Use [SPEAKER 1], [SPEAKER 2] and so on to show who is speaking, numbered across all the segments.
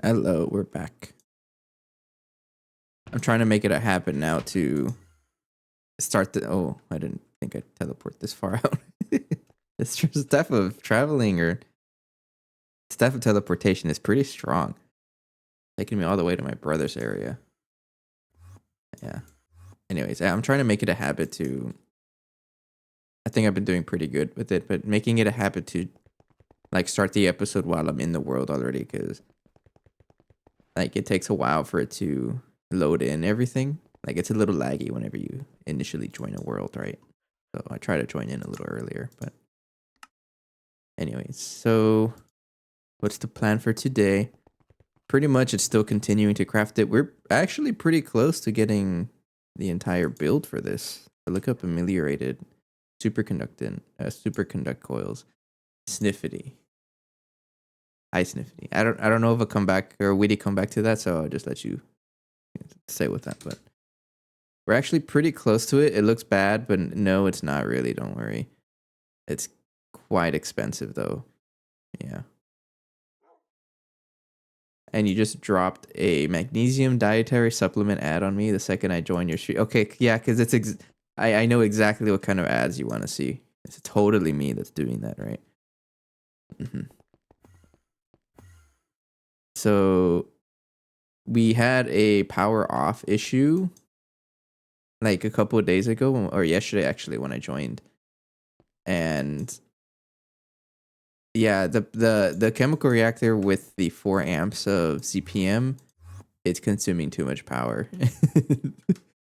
[SPEAKER 1] Hello, we're back. I'm trying to make it a habit now to start the. Oh, I didn't think I'd teleport this far out. This stuff of traveling or stuff of teleportation is pretty strong. Taking me all the way to my brother's area. Yeah. Anyways, I'm trying to make it a habit to. I think I've been doing pretty good with it, but making it a habit to like start the episode while I'm in the world already, because like it takes a while for it to load in everything. Like it's a little laggy whenever you initially join a world, right? So I try to join in a little earlier, but anyways, so what's the plan for today? Pretty much it's still continuing to craft it. We're actually pretty close to getting the entire build for this. I look up ameliorated superconduct coils. Sniffity. I sniffity. I don't know if I'll come back or Witty come back to that, so I'll just let you say with that, but we're actually pretty close to it. It looks bad, but no, it's not really. Don't worry. It's quite expensive, though. Yeah. And you just dropped a magnesium dietary supplement ad on me the second I joined your stream. Okay, yeah, because I know exactly what kind of ads you want to see. It's totally me that's doing that, right? Mm-hmm. So we had a power off issue like a couple of days ago, or yesterday actually, when I joined. And yeah, the chemical reactor with the 4 amps of CPM, it's consuming too much power.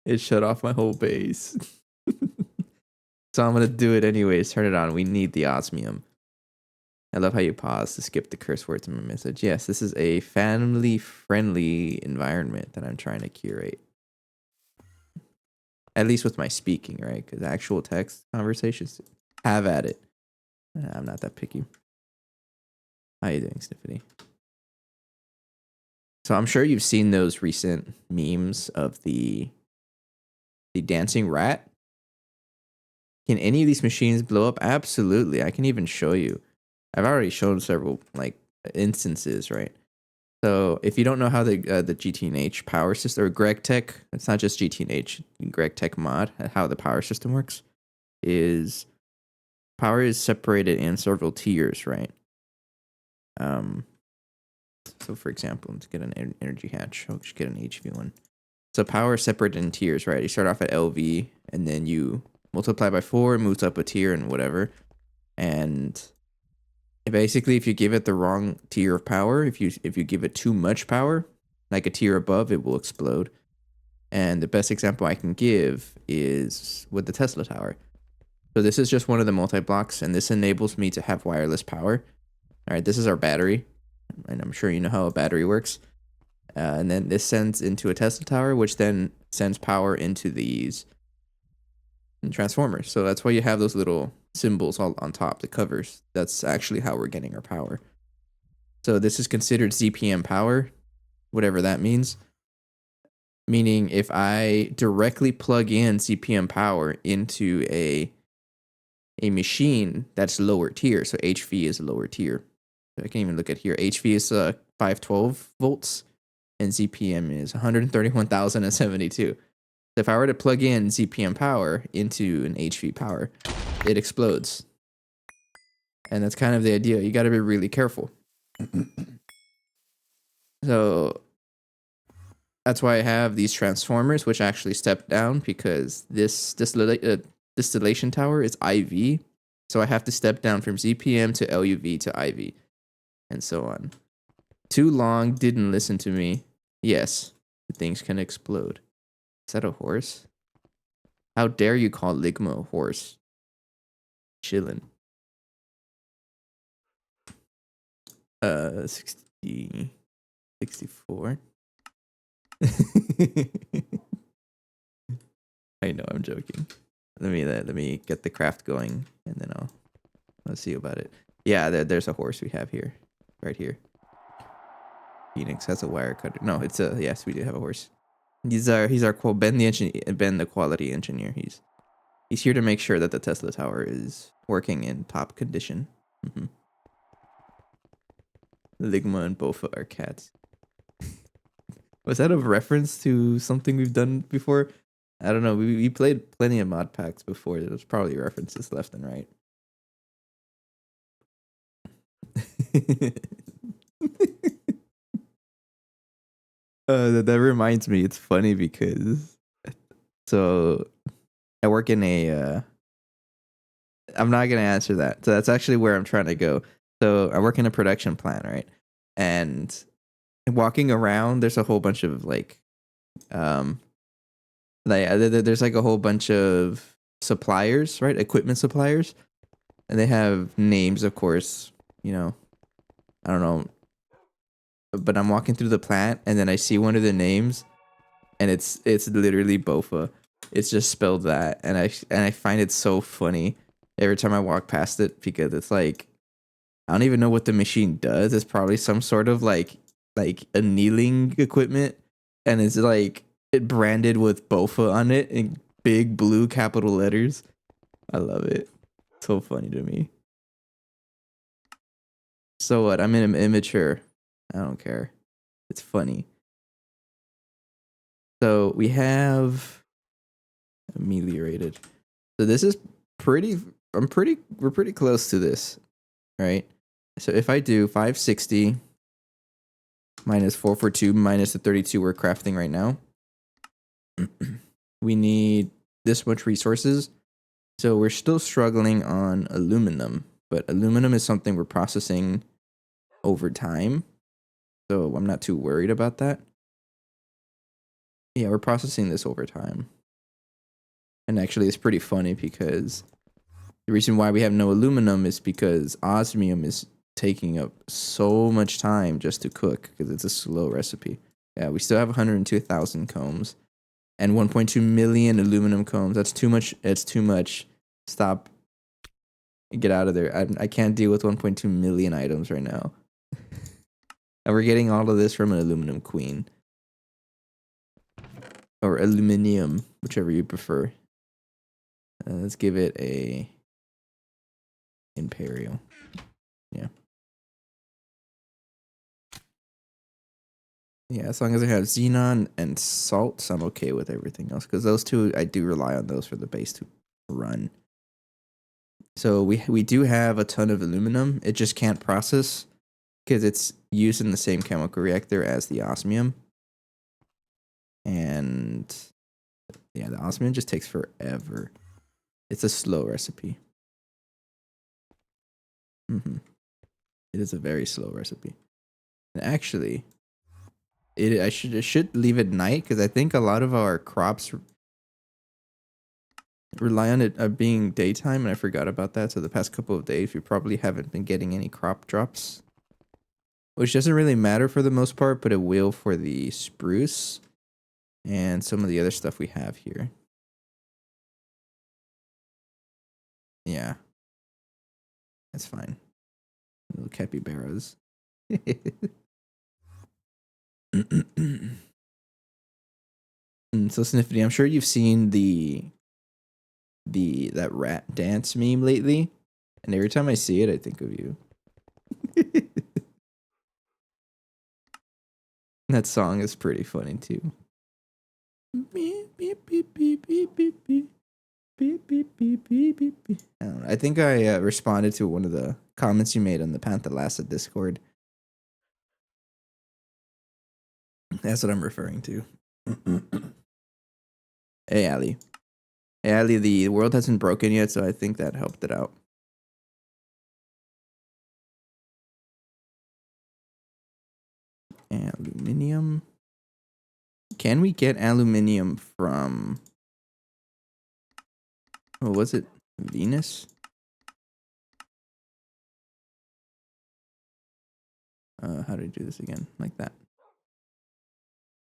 [SPEAKER 1] It shut off my whole base. So I'm gonna do it anyways. Turn it on. We need the osmium. I love how you pause to skip the curse words in my message. Yes, this is a family-friendly environment that I'm trying to curate. At least with my speaking, right? Because actual text conversations, have at it. I'm not that picky. How you doing, Sniffity? So I'm sure you've seen those recent memes of the dancing rat. Can any of these machines blow up? Absolutely. I can even show you. I've already shown several like instances, right? So if you don't know how the GTNH power system or Gregtech, it's not just GTNH, Gregtech mod, how the power system works is power is separated in several tiers, right? So for example, let's get an energy hatch. I'll just get an HV one. So power is separated in tiers, right? You start off at LV and then you multiply by 4, it moves up a tier and whatever. And basically, if you give it the wrong tier of power, if you give it too much power, like a tier above, it will explode. And the best example I can give is with the Tesla tower. So this is just one of the multi-blocks, and this enables me to have wireless power. All right, this is our battery, and I'm sure you know how a battery works. And then this sends into a Tesla tower, which then sends power into these transformers. So that's why you have those little symbols all on top, the covers. That's actually how we're getting our power. So this is considered CPM power, whatever that means. Meaning if I directly plug in CPM power into a machine that's lower tier, so HV is a lower tier. I can even look at here. HV is 512 volts and CPM is 131,072. So if I were to plug in CPM power into an HV power, it explodes. And that's kind of the idea. You got to be really careful. So that's why I have these transformers, which actually step down because this distillation tower is IV. So I have to step down from ZPM to LUV to IV and so on. Too long, didn't listen to me. Yes, things can explode. Is that a horse? How dare you call Ligma a horse? Chillin'. 60, 64. I know, I'm joking. Let me get the craft going, and then I'll see about it. Yeah, there's a horse we have here, right here. Phoenix has a wire cutter. No, it's a yes. We do have a horse. He's our Ben the quality engineer. He's here to make sure that the Tesla tower is working in top condition. Mm-hmm. Ligma and Bofa are cats. Was that a reference to something we've done before? I don't know. We played plenty of mod packs before. There was probably references left and right. That reminds me. It's funny because so I work in a. I'm not gonna answer that. So that's actually where I'm trying to go. So I work in a production plant, right? And walking around, there's a whole bunch of um, there's like a whole bunch of suppliers, right? Equipment suppliers, and they have names, of course. You know, I don't know, but I'm walking through the plant, and then I see one of the names, and it's literally Bofa. It's just spelled that, and I find it so funny every time I walk past it because it's like I don't even know what the machine does. It's probably some sort of like annealing equipment, and it's like it branded with Bofa on it in big blue capital letters. I love it. So funny to me. So what? I'm immature. I don't care. It's funny. So we have ameliorated. So this is pretty. We're pretty close to this, right? So if I do 560 minus 442 minus the 32 we're crafting right now, we need this much resources. So we're still struggling on aluminum, but aluminum is something we're processing over time. So I'm not too worried about that. Yeah, we're processing this over time. And actually, it's pretty funny because the reason why we have no aluminum is because osmium is taking up so much time just to cook because it's a slow recipe. Yeah, we still have 102,000 combs and 1.2 million aluminum combs. That's too much. It's too much. Stop. Get out of there. I can't deal with 1.2 million items right now. And we're getting all of this from an aluminum queen. Or aluminium, whichever you prefer. Let's give it a imperial. Yeah. Yeah, as long as I have xenon and salts, I'm okay with everything else. Because those two, I do rely on those for the base to run. So we do have a ton of aluminum. It just can't process because it's used in the same chemical reactor as the osmium. And yeah, the osmium just takes forever. It's a slow recipe. Mm-hmm. It is a very slow recipe. And actually, I should leave it night because I think a lot of our crops rely on it being daytime, and I forgot about that. So the past couple of days, we probably haven't been getting any crop drops, which doesn't really matter for the most part, but it will for the spruce and some of the other stuff we have here. Yeah, that's fine. Little capybaras. So Sniffy, I'm sure you've seen that rat dance meme lately, and every time I see it, I think of you. That song is pretty funny too. Beep, beep, beep, beep, beep, beep, beep. Beep, beep, beep, beep, beep, beep. I don't know. I think I responded to one of the comments you made on the Panther Lassa Discord. That's what I'm referring to. Hey, Ali. Hey, Ali, the world hasn't broken yet, so I think that helped it out. Aluminium. Can we get aluminium from... Oh, was it Venus? How do I do this again? Like that.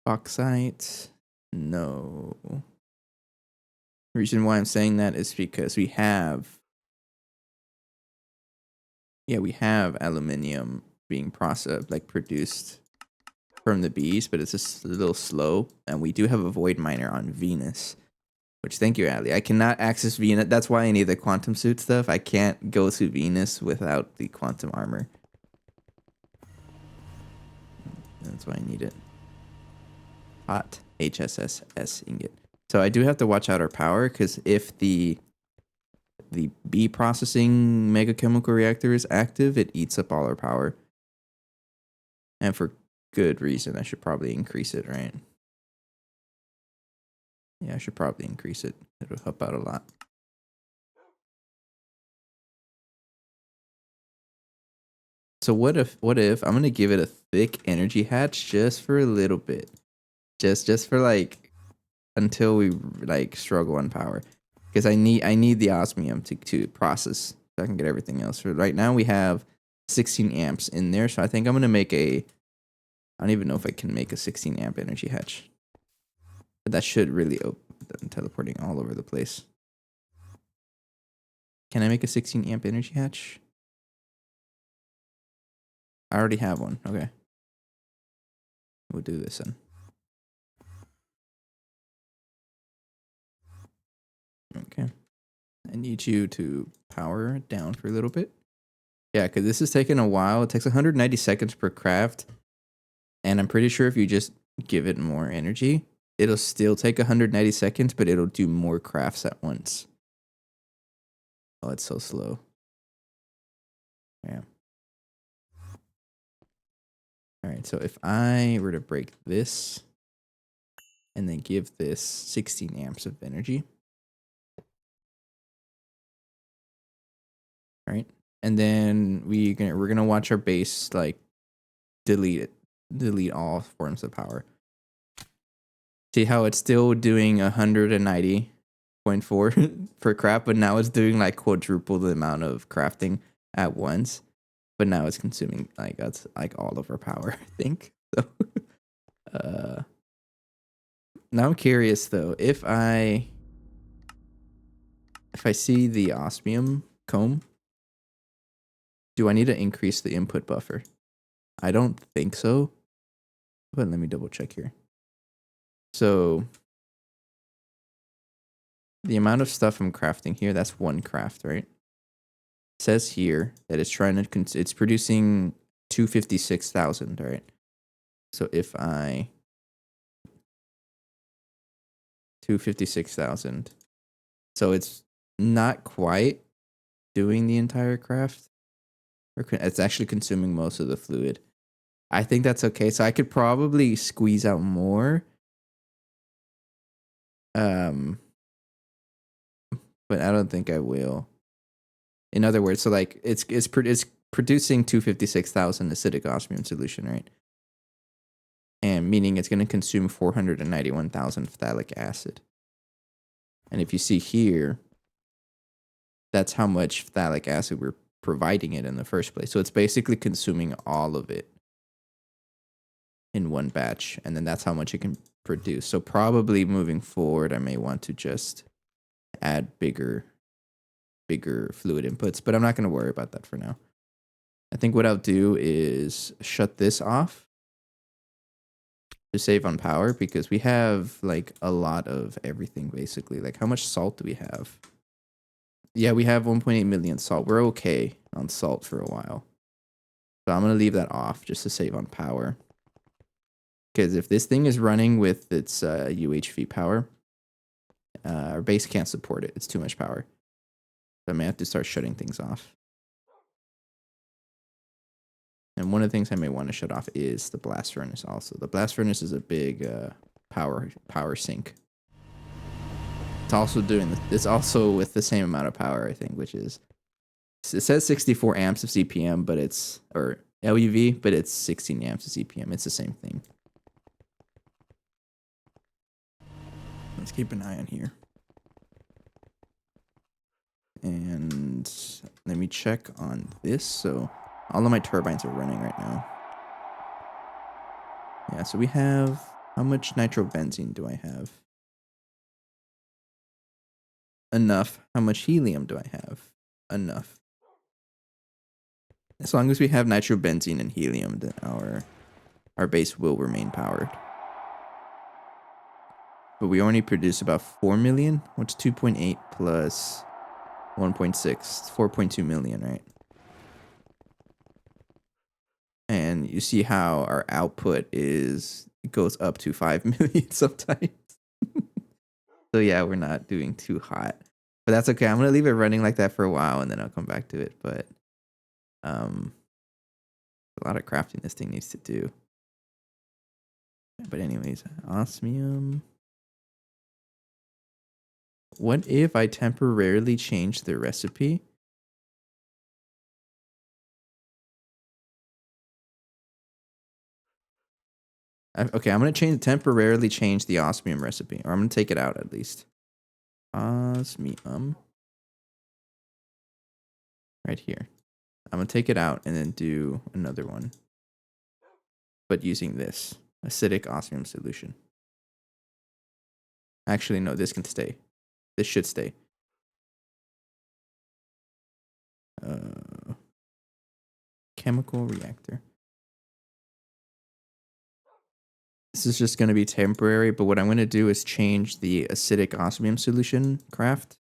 [SPEAKER 1] Bauxite. No. The reason why I'm saying that is because we have... Yeah, we have aluminium being processed, like produced from the bees, but it's just a little slow. And we do have a void miner on Venus, which thank you, Ali. I cannot access Venus. That's why I need the quantum suit stuff. I can't go to Venus without the quantum armor. That's why I need it. hot HSSS ingot. So I do have to watch out our power, because if the B processing mega chemical reactor is active, it eats up all our power. And for good reason. I should probably increase it, right? Yeah, I should probably increase it. It'll help out a lot. So what if I'm gonna give it a thick energy hatch just for a little bit. Just for like until we like struggle on power. Because I need the osmium to process so I can get everything else. So right now we have 16 amps in there, so I think I'm gonna make I don't even know if I can make a 16 amp energy hatch. But that should really open teleporting all over the place. Can I make a 16 amp energy hatch? I already have one. Okay. We'll do this then. Okay. I need you to power it down for a little bit. Yeah, because this is taking a while. It takes 190 seconds per craft. And I'm pretty sure if you just give it more energy, it'll still take 190 seconds, but it'll do more crafts at once. Oh, it's so slow. Yeah. All right, so if I were to break this and then give this 16 amps of energy. All right. And then we're gonna watch our base like delete all forms of power. See how it's still doing 190.4 per craft, but now it's doing like quadruple the amount of crafting at once. But now it's consuming like that's like all of our power, I think. So now I'm curious though, if I see the osmium comb, do I need to increase the input buffer? I don't think so. But let me double check here. So the amount of stuff I'm crafting here, that's one craft, right? It says here that it's trying to, it's producing 256,000, right? So if I, 256,000. So it's not quite doing the entire craft. Or it's actually consuming most of the fluid. I think that's okay. So I could probably squeeze out more. But I don't think I will. In other words, so like it's producing 256,000 acidic osmium solution, right? And meaning it's going to consume 491,000 phthalic acid. And if you see here, that's how much phthalic acid we're providing it in the first place. So it's basically consuming all of it in one batch, and then that's how much it can produce. So probably moving forward, I may want to just add bigger fluid inputs, but I'm not going to worry about that for now. I think what I'll do is shut this off to save on power, because we have like a lot of everything basically. Like how much salt do we have? Yeah, we have 1.8 million salt. We're okay on salt for a while. So I'm going to leave that off just to save on power. Because if this thing is running with its UHV power, our base can't support it. It's too much power. So I may have to start shutting things off. And one of the things I may want to shut off is the blast furnace also. The blast furnace is a big power sink. It's also it's also with the same amount of power, I think, which is, it says 64 amps of CPM, but it's, or LUV, but it's 16 amps of CPM. It's the same thing. Let's keep an eye on here. And let me check on this. So all of my turbines are running right now. Yeah, so we have, how much nitrobenzene do I have? Enough. How much helium do I have? Enough. As long as we have nitrobenzene and helium, then our base will remain powered. But we only produce about 4 million. What's 2.8 plus 1.6? 4.2 million, right? And you see how our output is it goes up to 5 million sometimes. So yeah, we're not doing too hot. But that's okay. I'm gonna leave it running like that for a while and then I'll come back to it. But a lot of crafting this thing needs to do. But anyways, osmium. What if I temporarily change the recipe? Okay, I'm gonna temporarily change the osmium recipe, or I'm gonna take it out at least. Osmium. Right here. I'm gonna take it out and then do another one. But using this acidic osmium solution. Actually, no, this can stay. This should stay. Chemical reactor. This is just going to be temporary, but what I'm going to do is change the acidic osmium solution craft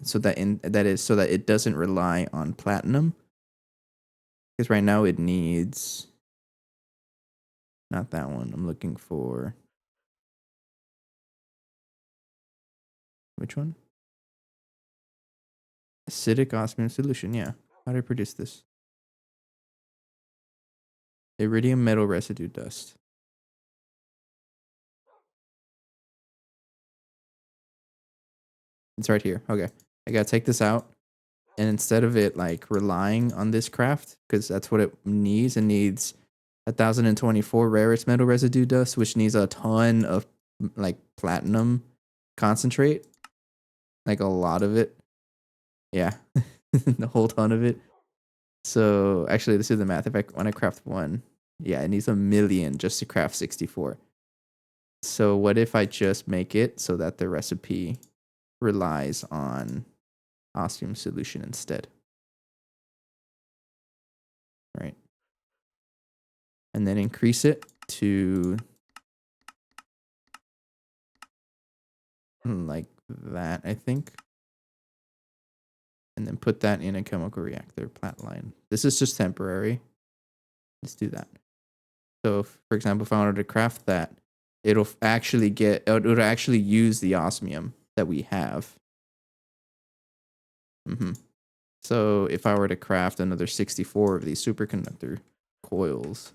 [SPEAKER 1] so that it doesn't rely on platinum. Because right now it needs not that one. I'm looking for which one? Acidic osmium solution, yeah. How do I produce this? Iridium metal residue dust. It's right here. Okay. I gotta take this out. And instead of it like relying on this craft, because that's what it needs 1024 rarest metal residue dust, which needs a ton of like platinum concentrate. Like a lot of it. Yeah. The whole ton of it. So actually this is the math. When I craft one, yeah, it needs 1,000,000 just to craft 64. So what if I just make it so that the recipe relies on osmium solution instead? Right. And then increase it to like that, I think. And then put that in a chemical reactor plat line. This is just temporary. Let's do that. So, for example, if I wanted to craft that, it'll actually use the osmium that we have. So if I were to craft another 64 of these superconductor coils,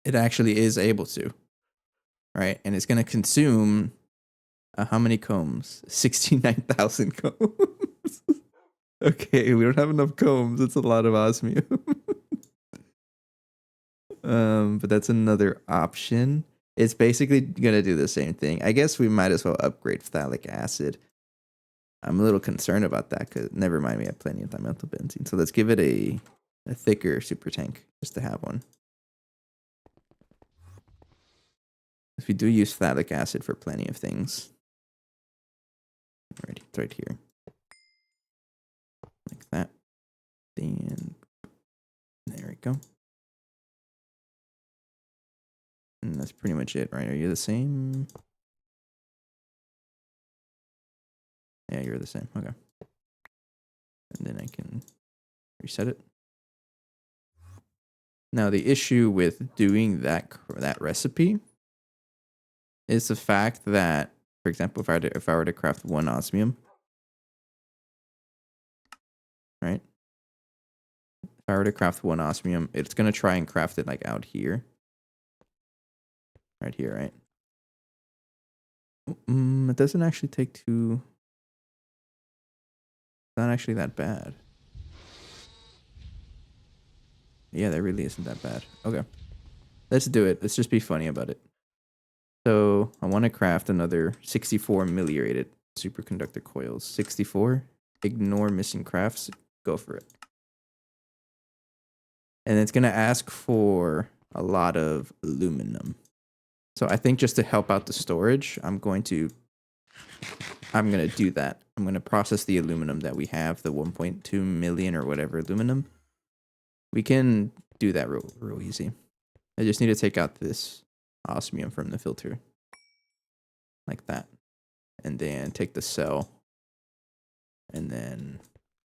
[SPEAKER 1] it actually is able to, right? And it's going to consume how many combs? 69,000 combs. Okay, we don't have enough combs. It's a lot of osmium. But that's another option. It's basically going to do the same thing. I guess we might as well upgrade phthalic acid. I'm a little concerned about that because never mind, we have plenty of dimethyl benzene. So let's give it a thicker super tank just to have one. If we do use phthalic acid for plenty of things. Right, it's right here. Like that. Then there we go. And that's pretty much it, right? Are you the same? Yeah, you're the same. Okay. And then I can reset it. Now the issue with doing that recipe is the fact that, for example, if I were to craft one osmium, right? If I were to craft one osmium, it's gonna try and craft it like out here, right here, right? It doesn't actually take too. It's not actually that bad. Yeah, that really isn't that bad. Okay, let's do it. Let's just be funny about it. So I want to craft another 64 milliarated superconductor coils. 64. Ignore missing crafts. Go for it. And it's going to ask for a lot of aluminum. So I think just to help out the storage, I'm going to do that. I'm going to process the aluminum that we have, the 1.2 million or whatever aluminum. We can do that real easy. I just need to take out this osmium from the filter. Like that. And then take the cell. And then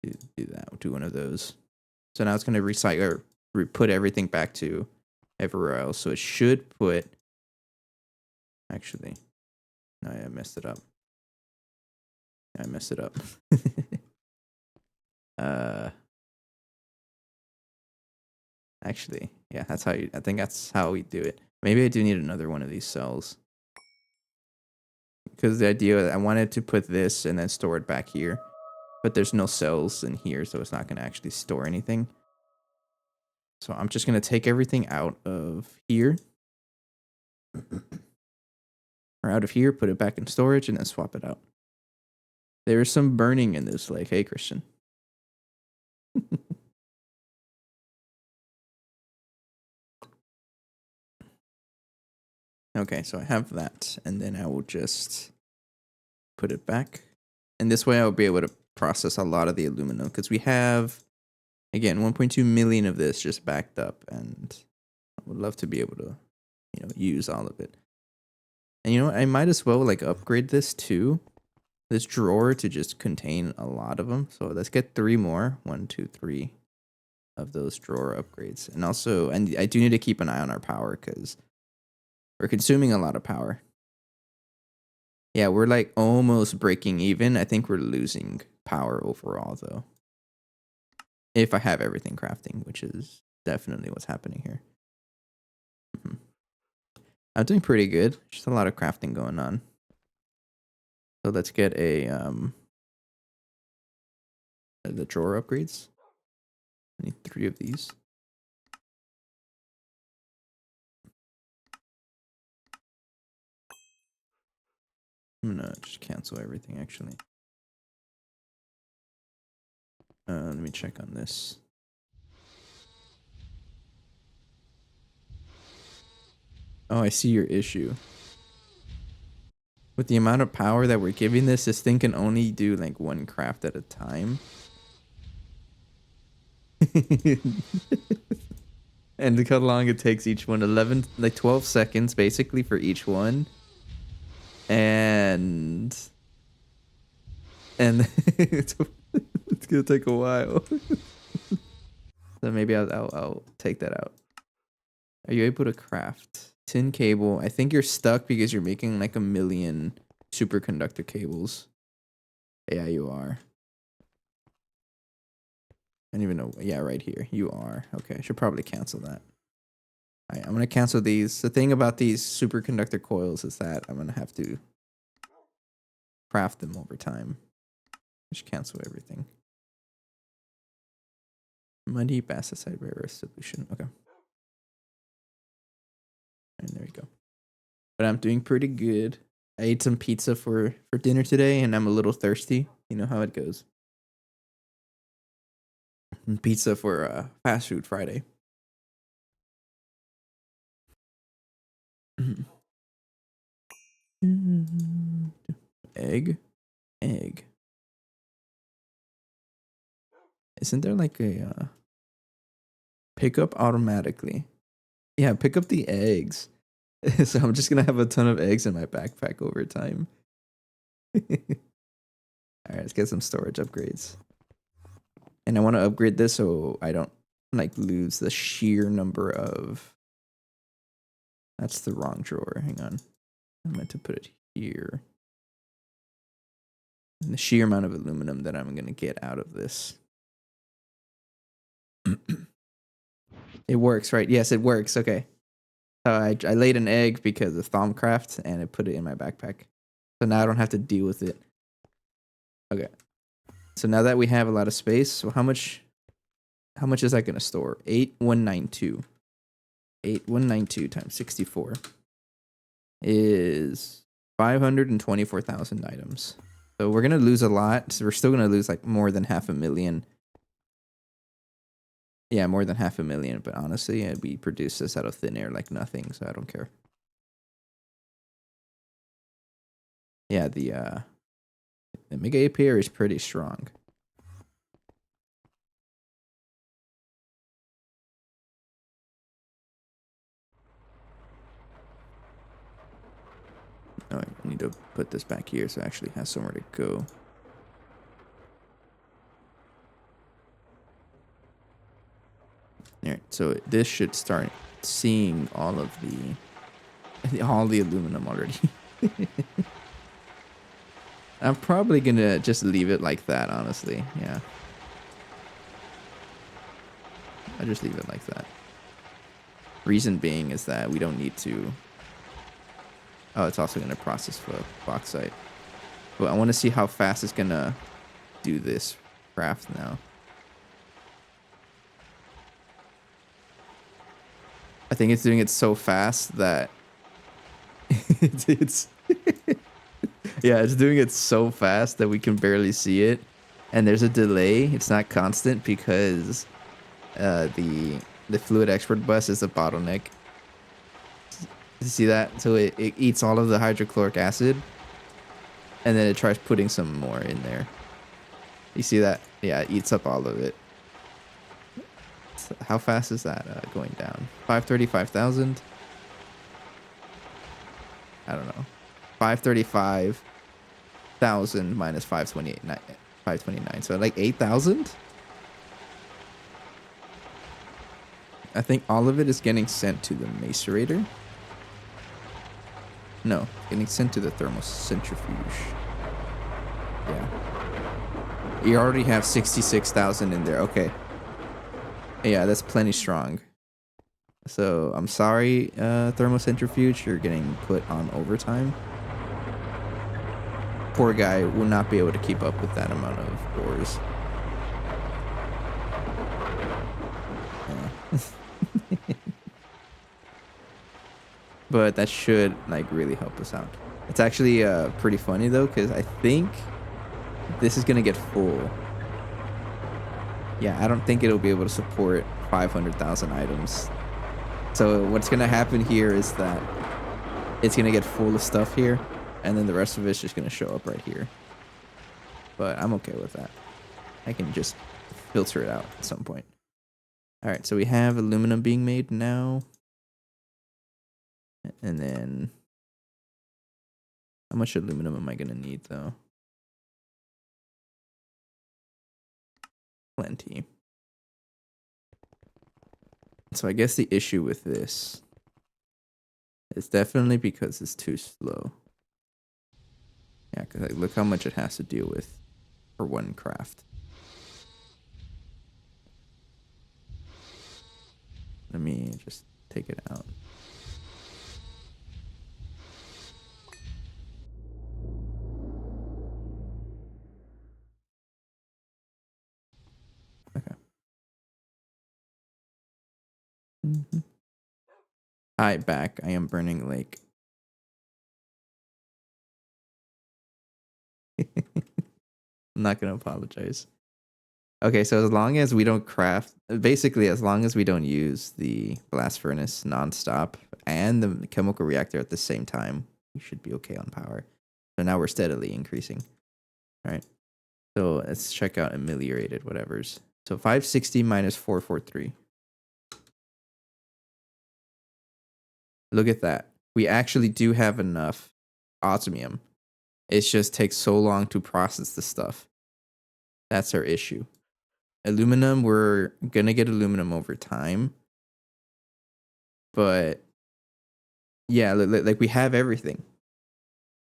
[SPEAKER 1] do that. Do one of those. So now it's going to recycle or put everything back to everywhere else. So it should put. Actually, no, I messed it up. I messed it up. Actually, yeah, that's how you. I think that's how we do it. Maybe I do need another one of these cells. Because the idea, I wanted to put this and then store it back here. But there's no cells in here, so it's not going to actually store anything. So I'm just going to take everything out of here. Or out of here, put it back in storage, and then swap it out. There is some burning in this lake. Hey, Christian. Okay, so I have that, and then I will just put it back. And this way I'll be able to process a lot of the aluminum, because we have, again, 1.2 million of this just backed up, and I would love to be able to, use all of it. And you know what, I might as well like upgrade this too, this drawer, to just contain a lot of them. So let's get 3 more, 1, 2, 3 of those drawer upgrades. And also, and I do need to keep an eye on our power, because we're consuming a lot of power. Yeah, we're like almost breaking even. I think we're losing power overall though. If I have everything crafting, which is definitely what's happening here. I'm doing pretty good. Just a lot of crafting going on. So let's get the drawer upgrades. I need 3 of these. I'm gonna just cancel everything actually. Let me check on this. Oh, I see your issue. With the amount of power that we're giving this thing can only do like 1 craft at a time. And look how long it takes each one. 12 seconds basically for each one. And it's gonna take a while. So maybe I'll take that out. Are you able to craft tin cable? I think you're stuck because you're making like 1 million superconductor cables. Yeah, you are. I don't even know. Yeah, right here. You are. Okay, I should probably cancel that. All right, I'm going to cancel these. The thing about these superconductor coils is that I'm going to have to craft them over time. I should cancel everything. Muddy bastacide rare earth solution. Okay. And there we go. But I'm doing pretty good. I ate some pizza for dinner today, and I'm a little thirsty. You know how it goes. And pizza for fast food Friday. Egg. Isn't there like a pick up automatically? Yeah, pick up the eggs. So I'm just gonna have a ton of eggs in my backpack over time. Alright, let's get some storage upgrades. And I want to upgrade this so I don't like lose the sheer number of... That's the wrong drawer. Hang on. I meant to put it here. And the sheer amount of aluminum that I'm gonna get out of this. It works, right? Yes, it works. Okay. I laid an egg because of Thaumcraft, and I put it in my backpack. So now I don't have to deal with it. Okay. So now that we have a lot of space, so how much is that going to store? 8192. 8192 times 64 is 524,000 items. So we're going to lose a lot. So we're still going to lose like more than 500,000. Yeah, more than 500,000. But honestly, we produce this out of thin air like nothing, so I don't care. Yeah, the Mega APR is pretty strong. Oh, I need to put this back here so it actually has somewhere to go. Alright, so this should start seeing all of all the aluminum already. I'm probably gonna just leave it like that, honestly. Yeah. I just leave it like that. Reason being is that we don't need to. Oh, it's also gonna process for bauxite. But I want to see how fast it's gonna do this craft now. I think it's doing it so fast that it's yeah, it's doing it so fast that we can barely see it, and there's a delay. It's not constant because the fluid export bus is a bottleneck. You see that? So it eats all of the hydrochloric acid, and then it tries putting some more in there. You see that? Yeah, it eats up all of it. So how fast is that going down? 535,000. I don't know. 535,000 minus 529. So like 8,000. I think all of it is getting sent to the macerator. No, getting sent to the thermocentrifuge. Yeah. You already have 66,000 in there. Okay. Yeah, that's plenty strong. So I'm sorry, thermocentrifuge, you're getting put on overtime. Poor guy will not be able to keep up with that amount of ores. Yeah. But that should like really help us out. It's actually pretty funny though, because I think this is gonna get full. Yeah, I don't think it'll be able to support 500,000 items. So what's gonna happen here is that it's gonna get full of stuff here, and then the rest of it's just gonna show up right here. But I'm okay with that. I can just filter it out at some point. All right, so we have aluminum being made now. And then how much aluminum am I gonna need though? Plenty. So I guess the issue with this is definitely because it's too slow. Yeah, because like, look how much it has to deal with for one craft. Let me just take it out. Okay. Hi, back. I am burning lake. I'm not gonna apologize. Okay, so as long as we don't craft, basically as long as we don't use the blast furnace nonstop and the chemical reactor at the same time, we should be okay on power. So now we're steadily increasing. All right. So let's check out ameliorated whatevers. So 560 minus 443. Look at that. We actually do have enough osmium. It just takes so long to process the stuff. That's our issue. Aluminum, we're gonna get aluminum over time. But yeah, like we have everything.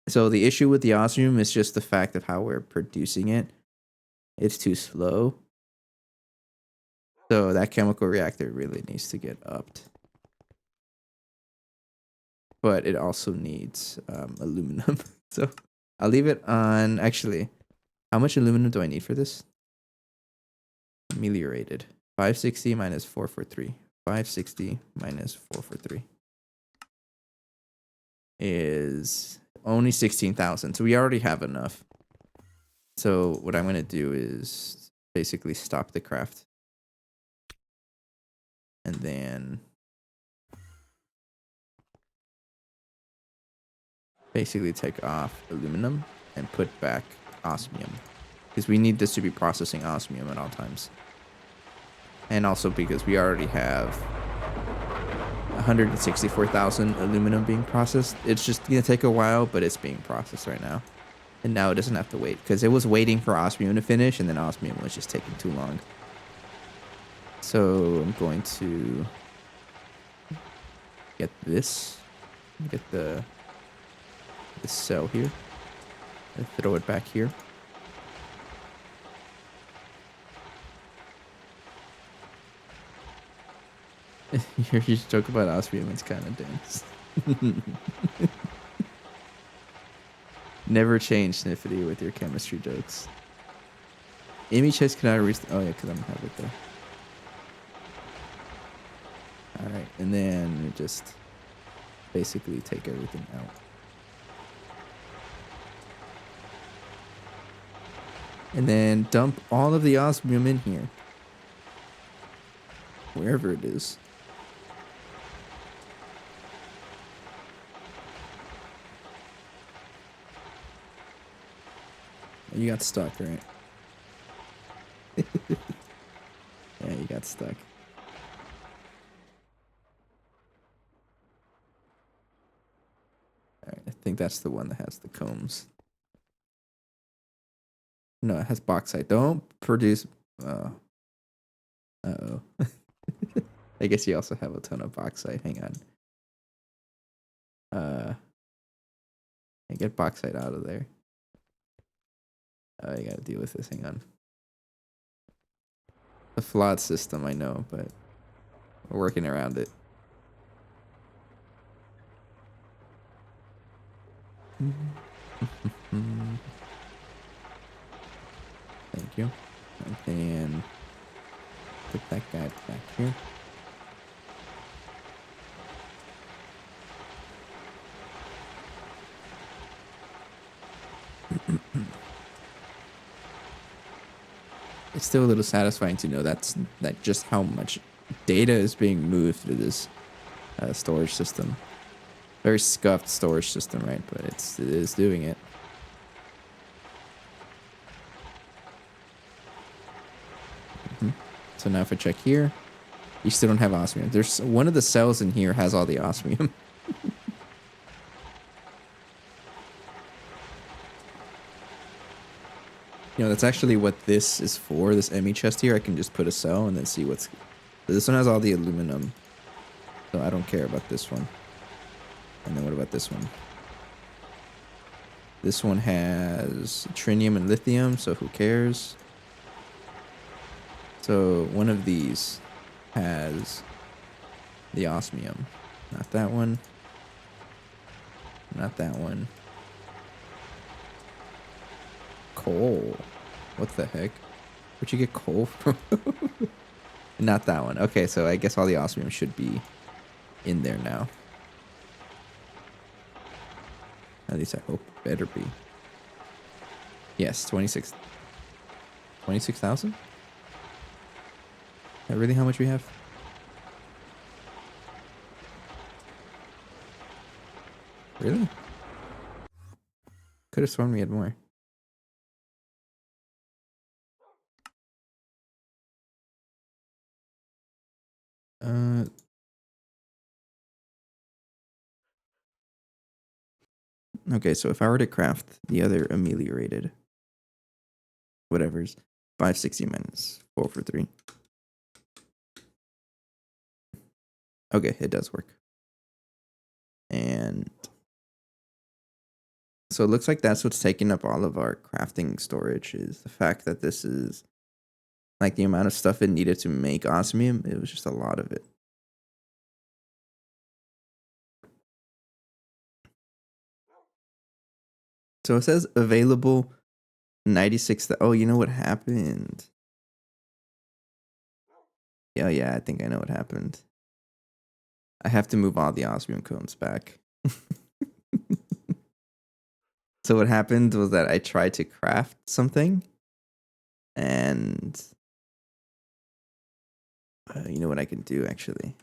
[SPEAKER 1] So the issue with the osmium is just the fact of how we're producing it. It's too slow. So that chemical reactor really needs to get upped. But it also needs aluminum. So I'll leave it on. Actually, how much aluminum do I need for this? Ameliorated. 560 minus 443. 560 minus 443 is only 16,000. So we already have enough. So what I'm going to do is basically stop the craft. And then basically take off aluminum and put back osmium. Because we need this to be processing osmium at all times. And also because we already have 164,000 aluminum being processed. It's just going to take a while, but it's being processed right now. And now it doesn't have to wait. Because it was waiting for osmium to finish, and then osmium was just taking too long. So I'm going to get this. Get the cell here. And throw it back here. Your joke about osmium is kind of dense. Never change, Sniffity, with your chemistry jokes. Amy chest cannot reach. Oh yeah, because I'm gonna have it there. All right, and then just basically take everything out. And then dump all of the osmium in here. Wherever it is. You got stuck, right? Yeah, you got stuck. Alright, I think that's the one that has the combs. No, it has bauxite. Don't produce... Uh-oh. I guess you also have a ton of bauxite. Hang on. Get bauxite out of there. You gotta deal with this. Hang on. A flawed system, I know, but we're working around it. Thank you. And then put that guy back here. It's still a little satisfying to know that just how much data is being moved through this storage system. Very scuffed storage system, right? But it is doing it. So now if I check here, you still don't have osmium. There's one of the cells in here has all the osmium. You know, that's actually what this is for. This ME chest here, I can just put a cell and then see what's... This one has all the aluminum. So I don't care about this one. And then what about this one? This one has trinium and lithium, so who cares? So one of these has the osmium. Not that one. Not that one. Coal. What the heck? Where'd you get coal from? Not that one. Okay, so I guess all the osmium should be in there now. At least I hope it better be. Yes, 26,000? Is that really how much we have? Really? Could have sworn we had more. Okay, so if I were to craft the other ameliorated, whatever's 560 minus 4 for 3. Okay, it does work. And so it looks like that's what's taking up all of our crafting storage, is the fact that this is like the amount of stuff it needed to make osmium. It was just a lot of it. So it says available 96. Oh, you know what happened? Yeah, I think I know what happened. I have to move all the osmium cones back. So what happened was that I tried to craft something, and you know what I can do, actually?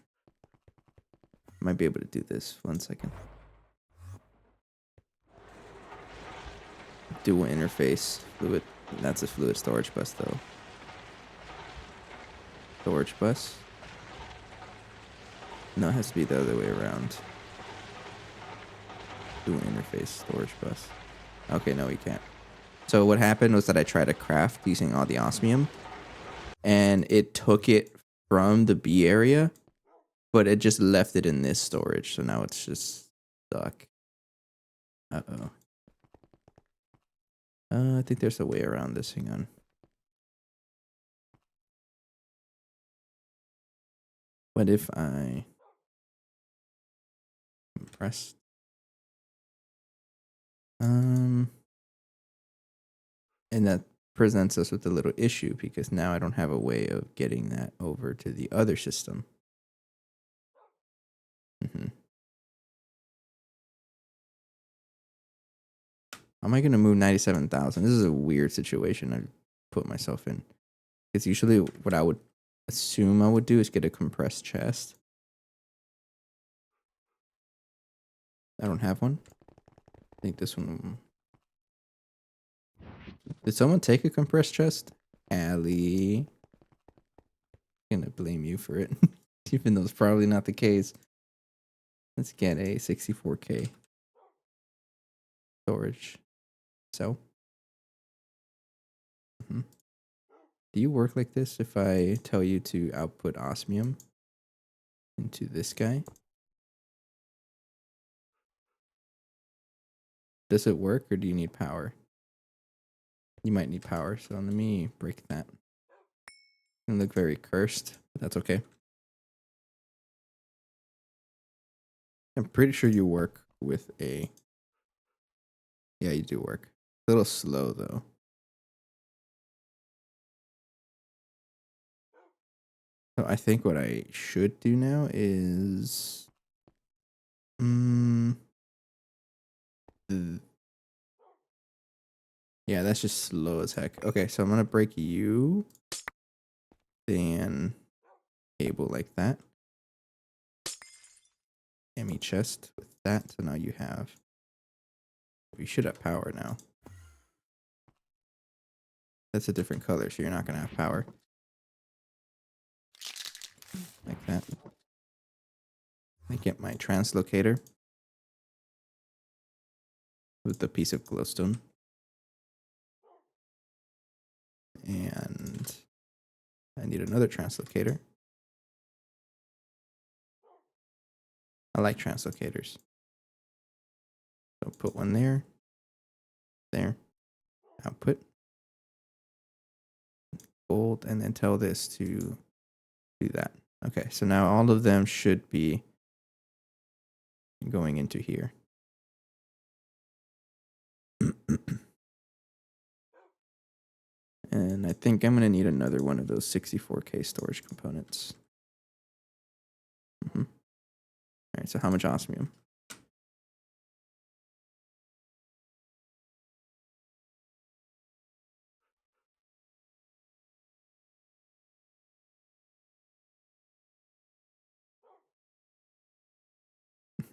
[SPEAKER 1] I might be able to do this. 1 second. Dual interface fluid. That's a fluid storage bus, though. Storage bus. No, it has to be the other way around. Dual interface storage bus. Okay, no, we can't. So what happened was that I tried to craft using all the osmium, and it took it from the B area, but it just left it in this storage. So now it's just stuck. Uh-oh. I think there's a way around this. Hang on. What if I compress? And that presents us with a little issue because now I don't have a way of getting that over to the other system. How am I going to move 97,000? This is a weird situation I put myself in. Because usually what I would assume I would do is get a compressed chest. I don't have one. I think this one. Did someone take a compressed chest? Allie. I'm gonna blame you for it. Even though it's probably not the case. Let's get a 64K storage. So. Do you work like this if I tell you to output osmium into this guy? Does it work or do you need power? You might need power, so let me break that. It look very cursed, but that's okay. I'm pretty sure you work with a... Yeah, you do work. A little slow, though. So I think what I should do now is... Yeah, that's just slow as heck. Okay, so I'm going to break you. Then cable like that. ME chest with that. So now you have... You should have power now. That's a different color, so you're not going to have power. Like that. I get my translocator with a piece of glowstone. And I need another translocator. I like translocators. So put one there. There. Output. Gold. And then tell this to do that. Okay, so now all of them should be going into here. And I think I'm going to need another one of those 64K storage components. All right, so how much osmium?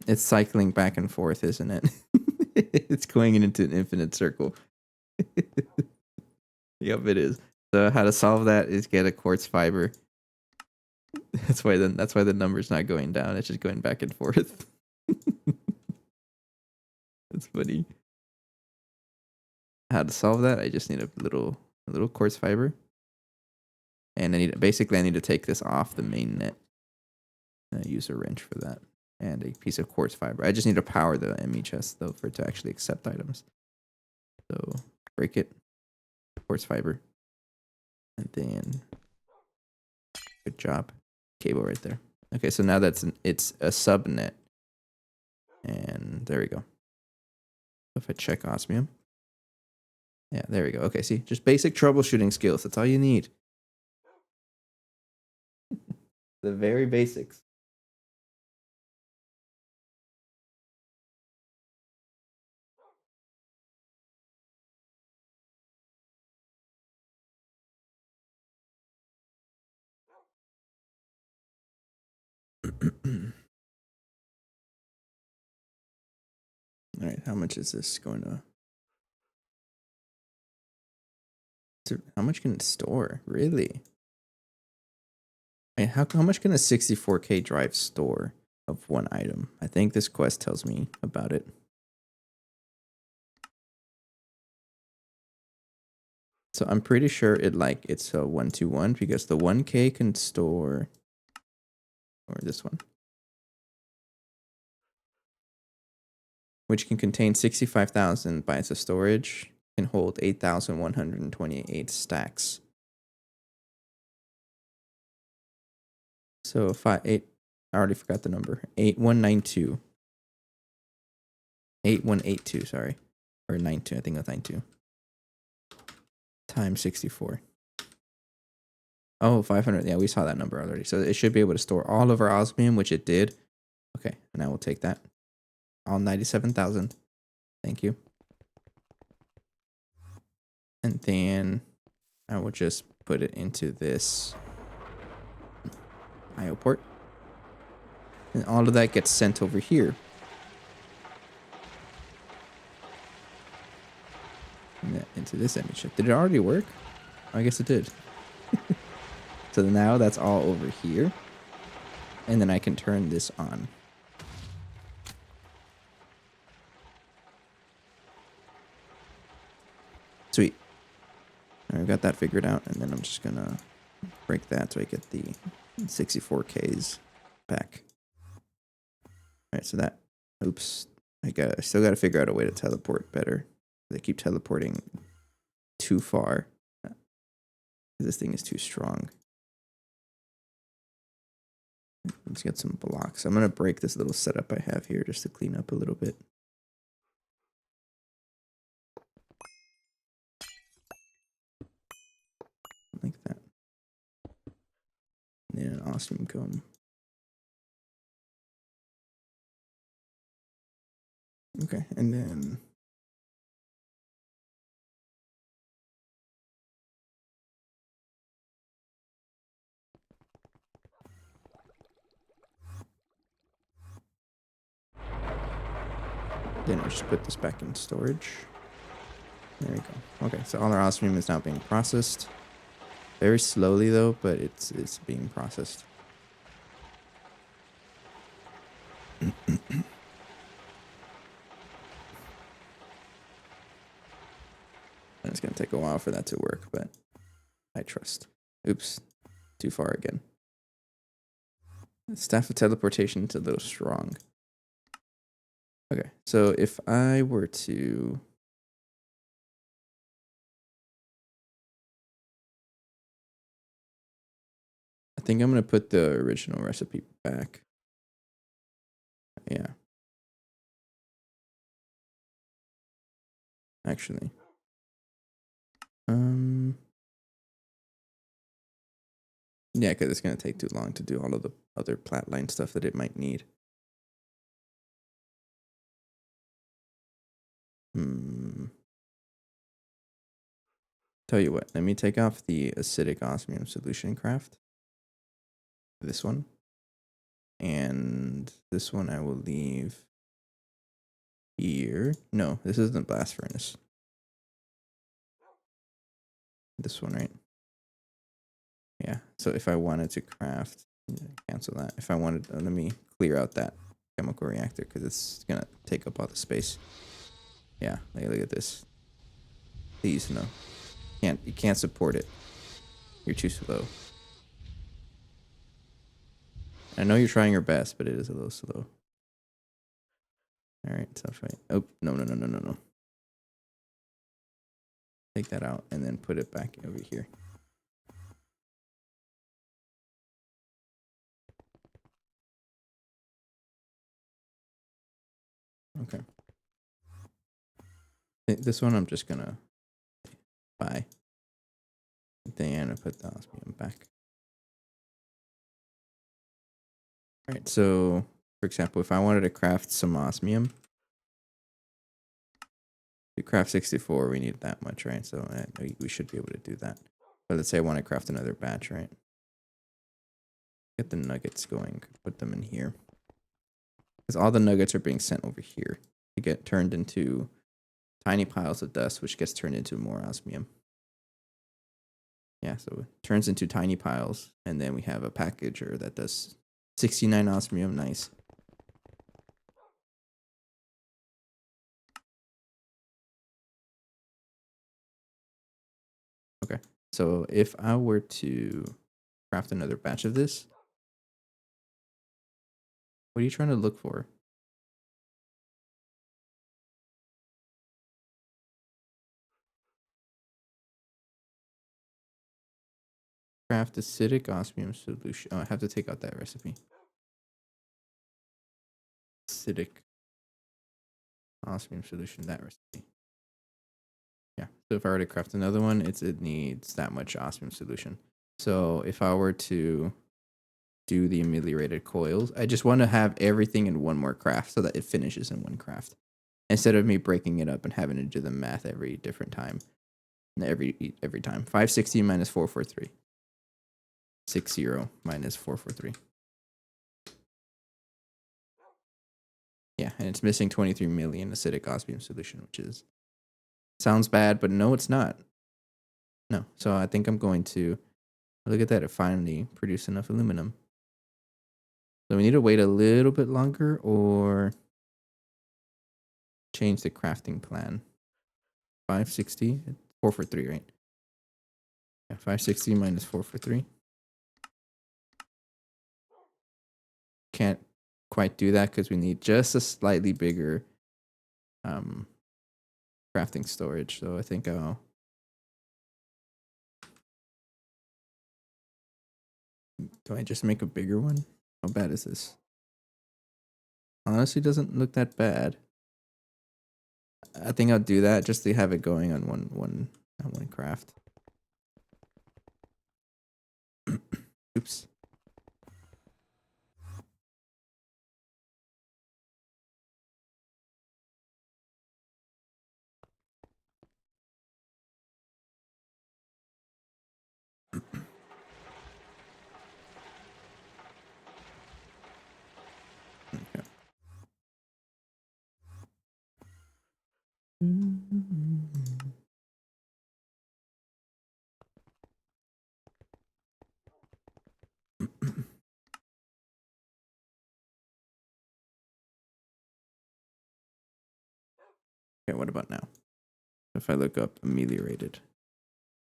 [SPEAKER 1] It's cycling back and forth, isn't it? It's going into an infinite circle. Yep, it is. So how to solve that is get a quartz fiber. That's why the number's not going down. It's just going back and forth. That's funny. How to solve that? I just need a little quartz fiber. And I need to take this off the main net. And I use a wrench for that. And a piece of quartz fiber. I just need to power the ME chest though for it to actually accept items. So break it. Quartz fiber. And then good job. Cable right there. Okay, so now it's a subnet. And there we go. If I check osmium. Yeah, there we go. Okay, see, just basic troubleshooting skills. That's all you need. The very basics. All right, how much is this going to... How much can it store? Really? I mean, how much can a 64K drive store of one item? I think this quest tells me about it. So I'm pretty sure it's a 1-to-1 because the 1K can store, or this one, which can contain 65,000 bytes of storage, can hold 8,128 stacks. So I already forgot the number. 8192. 8182, sorry. Or 92, I think that's 92. Times 64. Oh, 500. Yeah, we saw that number already. So it should be able to store all of our osmium, which it did. Okay, and I will take that. All 97,000. Thank you. And then I will just put it into this IO port. And all of that gets sent over here. Into this image chip. Did it already work? I guess it did. So now that's all over here. And then I can turn this on. Sweet. I've got that figured out. And then I'm just going to break that so I get the 64Ks back. All right, so that, oops. I still got to figure out a way to teleport better. They keep teleporting too far. This thing is too strong. Let's get some blocks. I'm going to break this little setup I have here just to clean up a little bit. Like that. And then an osmium comb. Okay, and then I'll just put this back in storage. There we go. Okay, so all our osmium is now being processed. Very slowly though, but it's being processed. And it's gonna take a while for that to work, but I trust. Oops, too far again. Staff of teleportation is a little strong. Okay, so if I were to I think I'm gonna put the original recipe back. Yeah. Actually. Yeah, because it's gonna take too long to do all of the other plat line stuff that it might need. Tell you what, let me take off the acidic osmium solution craft. This one. And this one I will leave here. No, this is the blast furnace. This one, right? Yeah. So if I wanted to craft, cancel that. If I wanted, let me clear out that chemical reactor because it's gonna take up all the space. Yeah, look at this. Please, no. You can't support it. You're too slow. I know you're trying your best, but it is a little slow. All right, tough fight. Oh, no. Take that out and then put it back over here. Okay. This one I'm just gonna buy. Then I put the osmium back. All right, so for example, if I wanted to craft some osmium, to craft 64, we need that much, right? So we should be able to do that. But let's say I want to craft another batch, right? Get the nuggets going, put them in here. Because all the nuggets are being sent over here to get turned into tiny piles of dust, which gets turned into more osmium. Yeah, so it turns into tiny piles, and then we have a packager that does 69 osmium. Nice. So if I were to craft another batch of this, what are you trying to look for? Craft acidic osmium solution. Oh, I have to take out that recipe. Acidic osmium solution, that recipe. Yeah. So if I were to craft another one, it needs that much osmium solution. So if I were to do the ameliorated coils, I just want to have everything in one more craft so that it finishes in one craft. Instead of me breaking it up and having to do the math every different time. Every time. 560 minus 443. 60 minus 443. Yeah, and it's missing 23 million acidic osmium solution, which is sounds bad, but no, it's not. No. So I think I'm going to look at that. It finally produced enough aluminum. So we need to wait a little bit longer or change the crafting plan. 560, 443, right? Yeah, 560 minus 443. Can't quite do that because we need just a slightly bigger crafting storage. So I think I'll do I just make a bigger one? How bad is this? Honestly, doesn't look that bad. I think I'll do that just to have it going on one craft. Oops. Okay. Okay, what about now? If I look up ameliorated.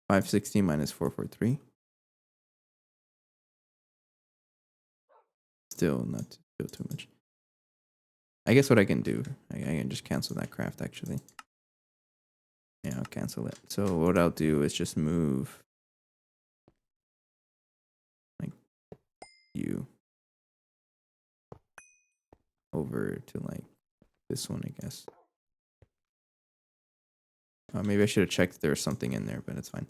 [SPEAKER 1] 560 minus 443. Still too much. I guess what I can do, I can just cancel that craft actually. Yeah, I'll cancel it. So what I'll do is just move like you over to like this one, I guess. Maybe I should have checked if there was something in there, but it's fine.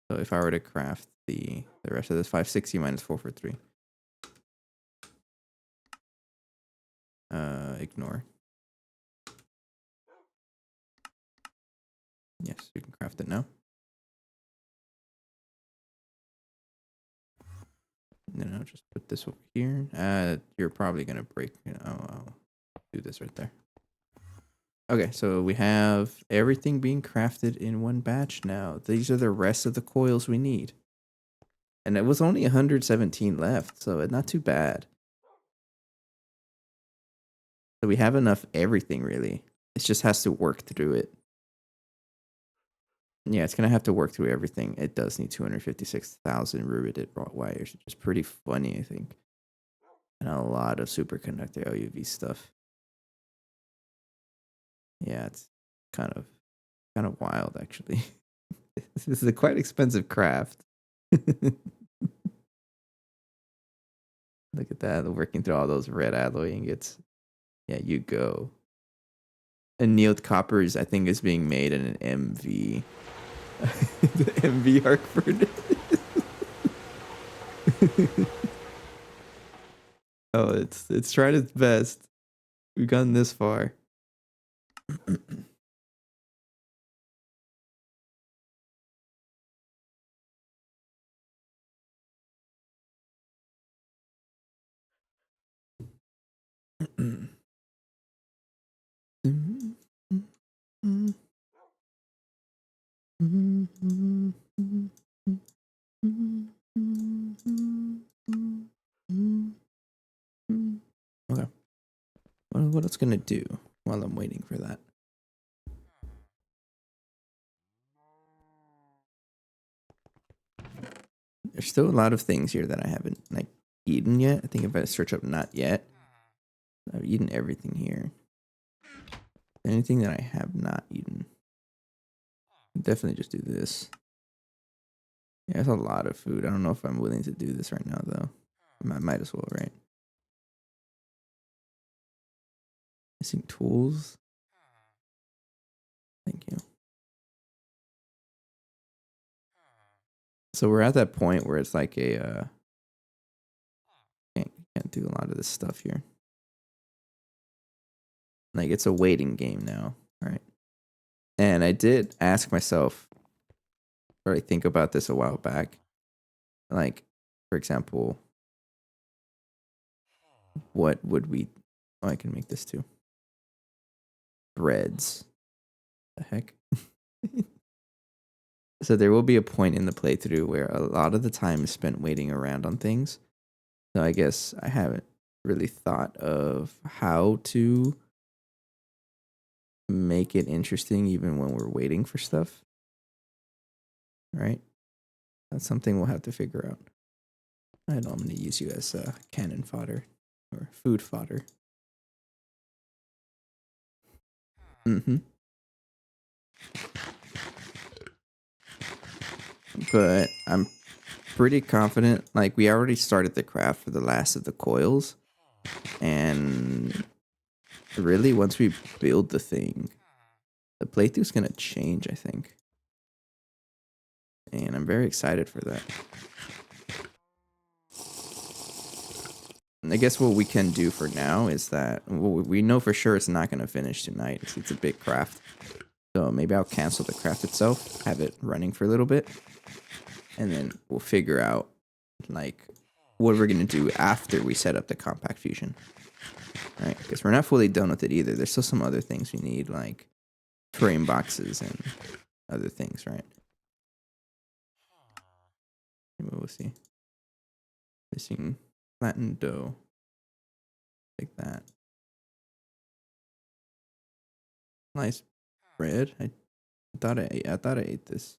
[SPEAKER 1] So if I were to craft the rest of this 560 minus 443. Ignore. Yes, you can craft it now. And then I'll just put this over here. You're probably gonna break. I'll do this right there. Okay, so we have everything being crafted in one batch now. These are the rest of the coils we need. And it was only 117 left, so not too bad. So we have enough everything, really. It just has to work through it. Yeah, it's going to have to work through everything. It does need 256,000 riveted wrought wires, which is pretty funny, I think. And a lot of superconductor LUV stuff. Yeah, it's kind of wild, actually. This is a quite expensive craft. Look at that, working through all those red alloy ingots. Yeah, you go. Annealed copper I think, is being made in an MV. The MV arc furnace. Oh, it's tried its best. We've gotten this far. Okay. What it's gonna do while I'm waiting for that? There's still a lot of things here that I haven't like eaten yet. I think if I search up not yet, I've eaten everything here. Anything that I have not eaten, definitely just do this. Yeah, there's a lot of food. I don't know if I'm willing to do this right now though. I might as well, right? Missing tools. Thank you. So we're at that point where it's like a can't do a lot of this stuff here. Like it's a waiting game now, right? And I did ask myself, or I think about this a while back. Like, for example, what would we? Oh, I can make this too. Breads. The heck. So there will be a point in the playthrough where a lot of the time is spent waiting around on things. So I guess I haven't really thought of how to make it interesting even when we're waiting for stuff. Right? That's something we'll have to figure out. I know I'm going to use you as cannon fodder or food fodder. Mm-hmm. But I'm pretty confident. Like, we already started the craft for the last of the coils. And really, once we build the thing, the playthrough's going to change, I think. And I'm very excited for that. And I guess what we can do for now is that we know for sure it's not going to finish tonight. It's a big craft. So maybe I'll cancel the craft itself, have it running for a little bit, and then we'll figure out like what we're going to do after we set up the compact fusion. Right? Because we're not fully done with it either. There's still some other things we need, like frame boxes and other things, right? Maybe we'll see. Missing flattened dough. Like that. Nice bread. I thought I ate this.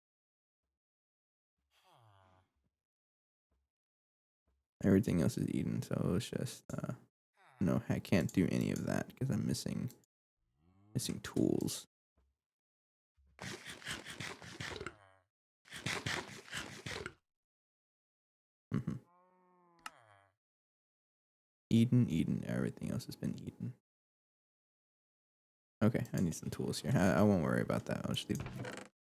[SPEAKER 1] Everything else is eaten, so it's just no, I can't do any of that because I'm missing tools. Mm-hmm. Eaten. Everything else has been eaten. Okay, I need some tools here. I won't worry about that. I'll just leave a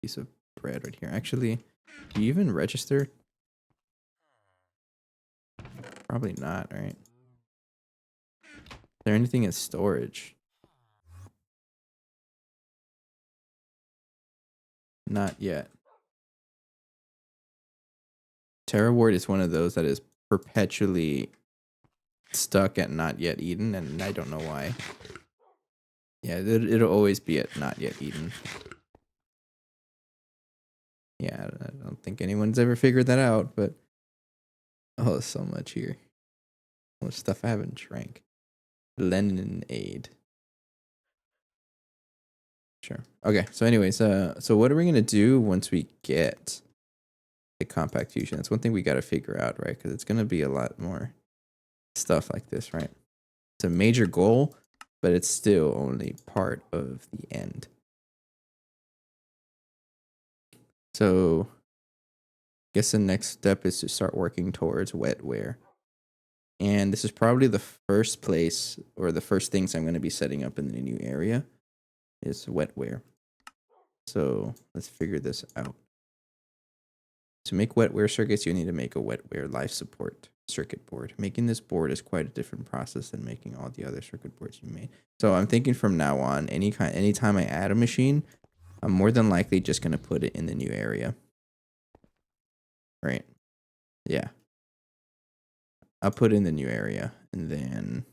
[SPEAKER 1] piece of bread right here. Actually, do you even register? Probably not, right? Is there anything in storage? Not yet. Terra Ward is one of those that is perpetually stuck at not yet eaten, and I don't know why. Yeah, it'll always be at not yet eaten. Yeah, I don't think anyone's ever figured that out, but oh, so much here. So much stuff I haven't drank. Leninade. Sure. Okay. So, anyways, so what are we gonna do once we get the compact fusion? That's one thing we got to figure out, right? Because it's gonna be a lot more stuff like this, right? It's a major goal, but it's still only part of the end. So, I guess the next step is to start working towards wetware. And this is probably the first place or the first things I'm going to be setting up in the new area is wetware. So let's figure this out. To make wetware circuits, you need to make a wetware life support circuit board. Making this board is quite a different process than making all the other circuit boards you made. So I'm thinking from now on, anytime I add a machine, I'm more than likely just going to put it in the new area. Right? Yeah. I'll put it in the new area and then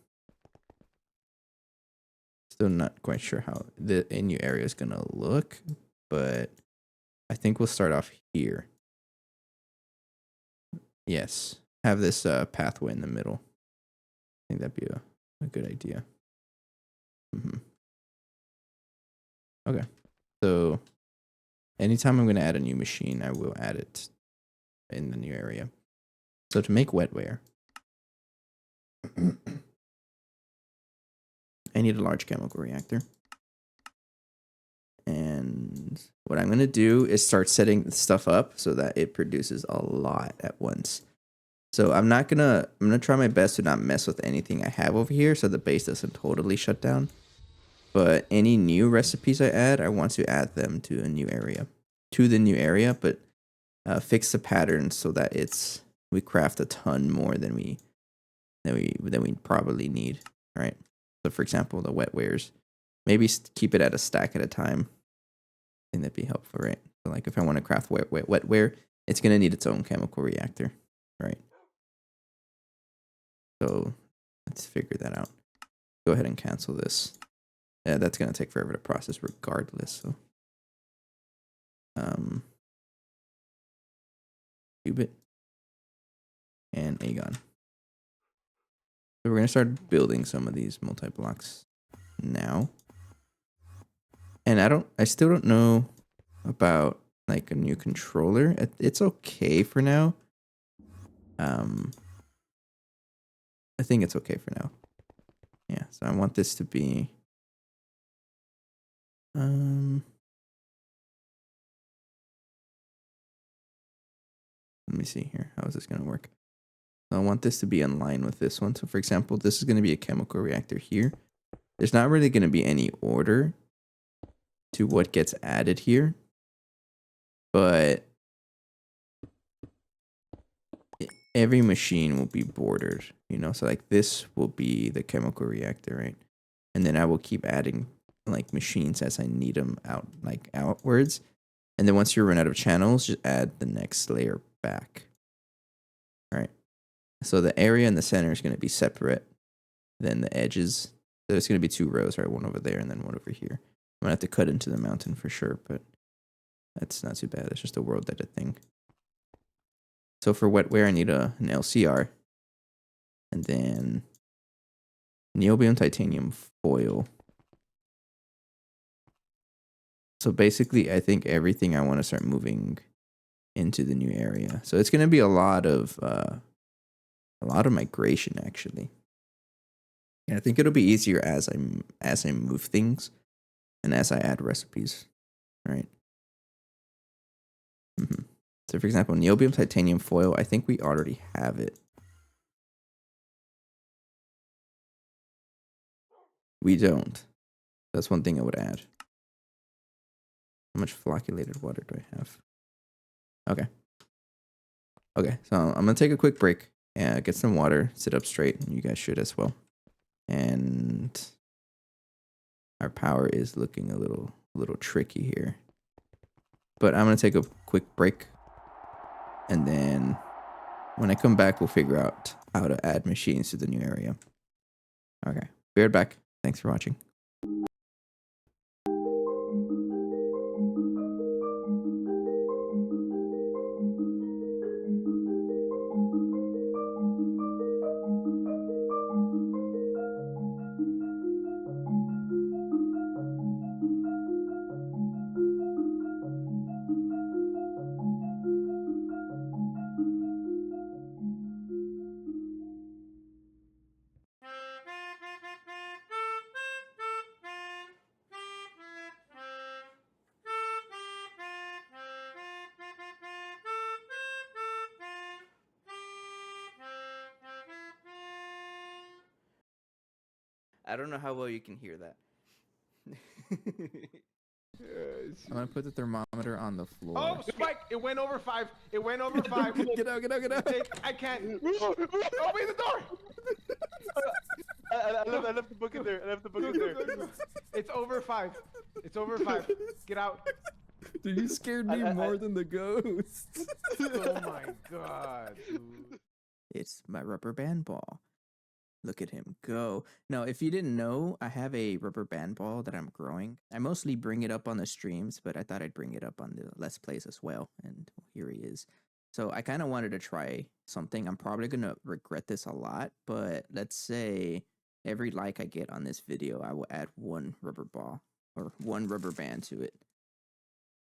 [SPEAKER 1] still not quite sure how the new area is going to look, but I think we'll start off here. Yes. Have this pathway in the middle. I think that'd be a good idea. Mm-hmm. Okay. So anytime I'm going to add a new machine, I will add it in the new area. So to make wetware, I need a large chemical reactor. And what I'm going to do is start setting stuff up so that it produces a lot at once. So I'm going to try my best to not mess with anything I have over here so the base doesn't totally shut down. But any new recipes I add, I want to add them to a new area. To the new area, but fix the patterns so that we craft a ton more than we probably need, right? So for example, the wetwares, maybe keep it at a stack at a time. I think that'd be helpful, right? So like if I want to craft wetware, it's gonna need its own chemical reactor, right? So let's figure that out. Go ahead and cancel this. Yeah, that's gonna take forever to process regardless. So qubit and agon. So we're gonna start building some of these multi-blocks now. And I still don't know about like a new controller. It's okay for now. I think it's okay for now. Yeah, so I want this to be let me see here. How is this gonna work? I want this to be in line with this one. So for example, this is gonna be a chemical reactor here. There's not really gonna be any order to what gets added here, but every machine will be bordered, you know, so like this will be the chemical reactor, right? And then I will keep adding like machines as I need them out, like outwards. And then once you run out of channels, just add the next layer back. All right. So the area in the center is going to be separate than the edges. So there's going to be 2 rows, right? One over there and then one over here. I'm going to have to cut into the mountain for sure, but that's not too bad. It's just a world edit thing. So for wetware, I need an LCR. And then niobium titanium foil. So basically, I think everything I want to start moving into the new area. So it's going to be a lot of migration, actually. And I think it'll be easier as I move things and as I add recipes, right? So for example, niobium titanium foil, I think we already have it. We don't. That's one thing I would add. How much flocculated water do I have? Okay. Okay, so I'm gonna take a quick break and get some water, sit up straight, and you guys should as well. And our power is looking a little tricky here. But I'm gonna take a quick break, and then when I come back, we'll figure out how to add machines to the new area. Okay, be right back. Thanks for watching. I don't know how well you can hear that. I'm gonna put the thermometer on the floor.
[SPEAKER 2] Oh, Spike! It went over 5. It went over 5.
[SPEAKER 1] Get out, get out, get out.
[SPEAKER 2] I can't. Open the door!
[SPEAKER 3] I left the book in there. I left the book in there.
[SPEAKER 2] It's over 5. It's over 5. Get out.
[SPEAKER 1] Dude, you scared me more than the ghost.
[SPEAKER 2] Oh my god, dude.
[SPEAKER 1] It's my rubber band ball. Look at him go. Now, if you didn't know, I have a rubber band ball that I'm growing. I mostly bring it up on the streams, but I thought I'd bring it up on the Let's Plays as well. And here he is. So I kind of wanted to try something. I'm probably going to regret this a lot, but let's say every like I get on this video, I will add 1 rubber ball or 1 rubber band to it.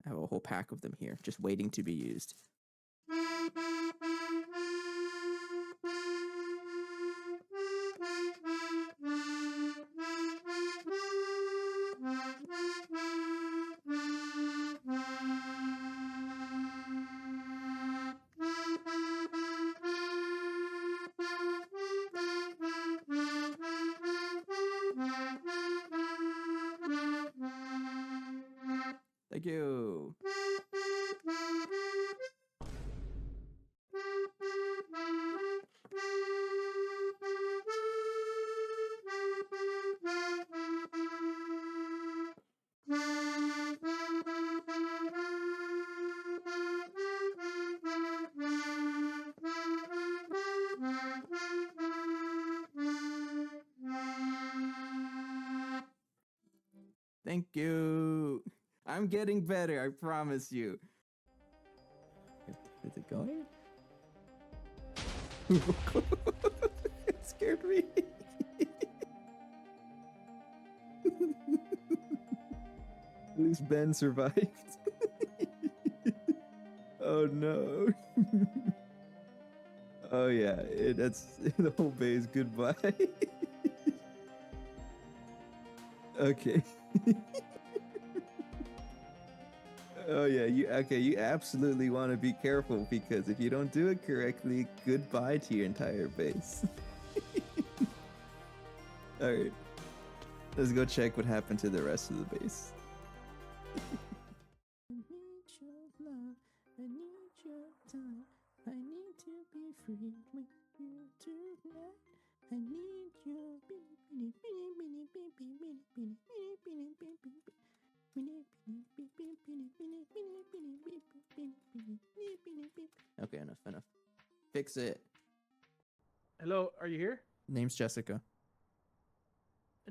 [SPEAKER 1] I have a whole pack of them here, just waiting to be used. Thank you. Thank you. I'm getting better, I promise you. Is it going? It scared me. At least Ben survived. Oh no. Oh yeah, that's the whole base. Goodbye. Okay. Oh yeah, you absolutely want to be careful because if you don't do it correctly, goodbye to your entire base. All right. Let's go check what happened to the rest of the base. I need your love. I need your time. I need to be free with you tonight. I need your Okay, enough. Fix it.
[SPEAKER 4] Hello, are you here?
[SPEAKER 1] Name's Jessica.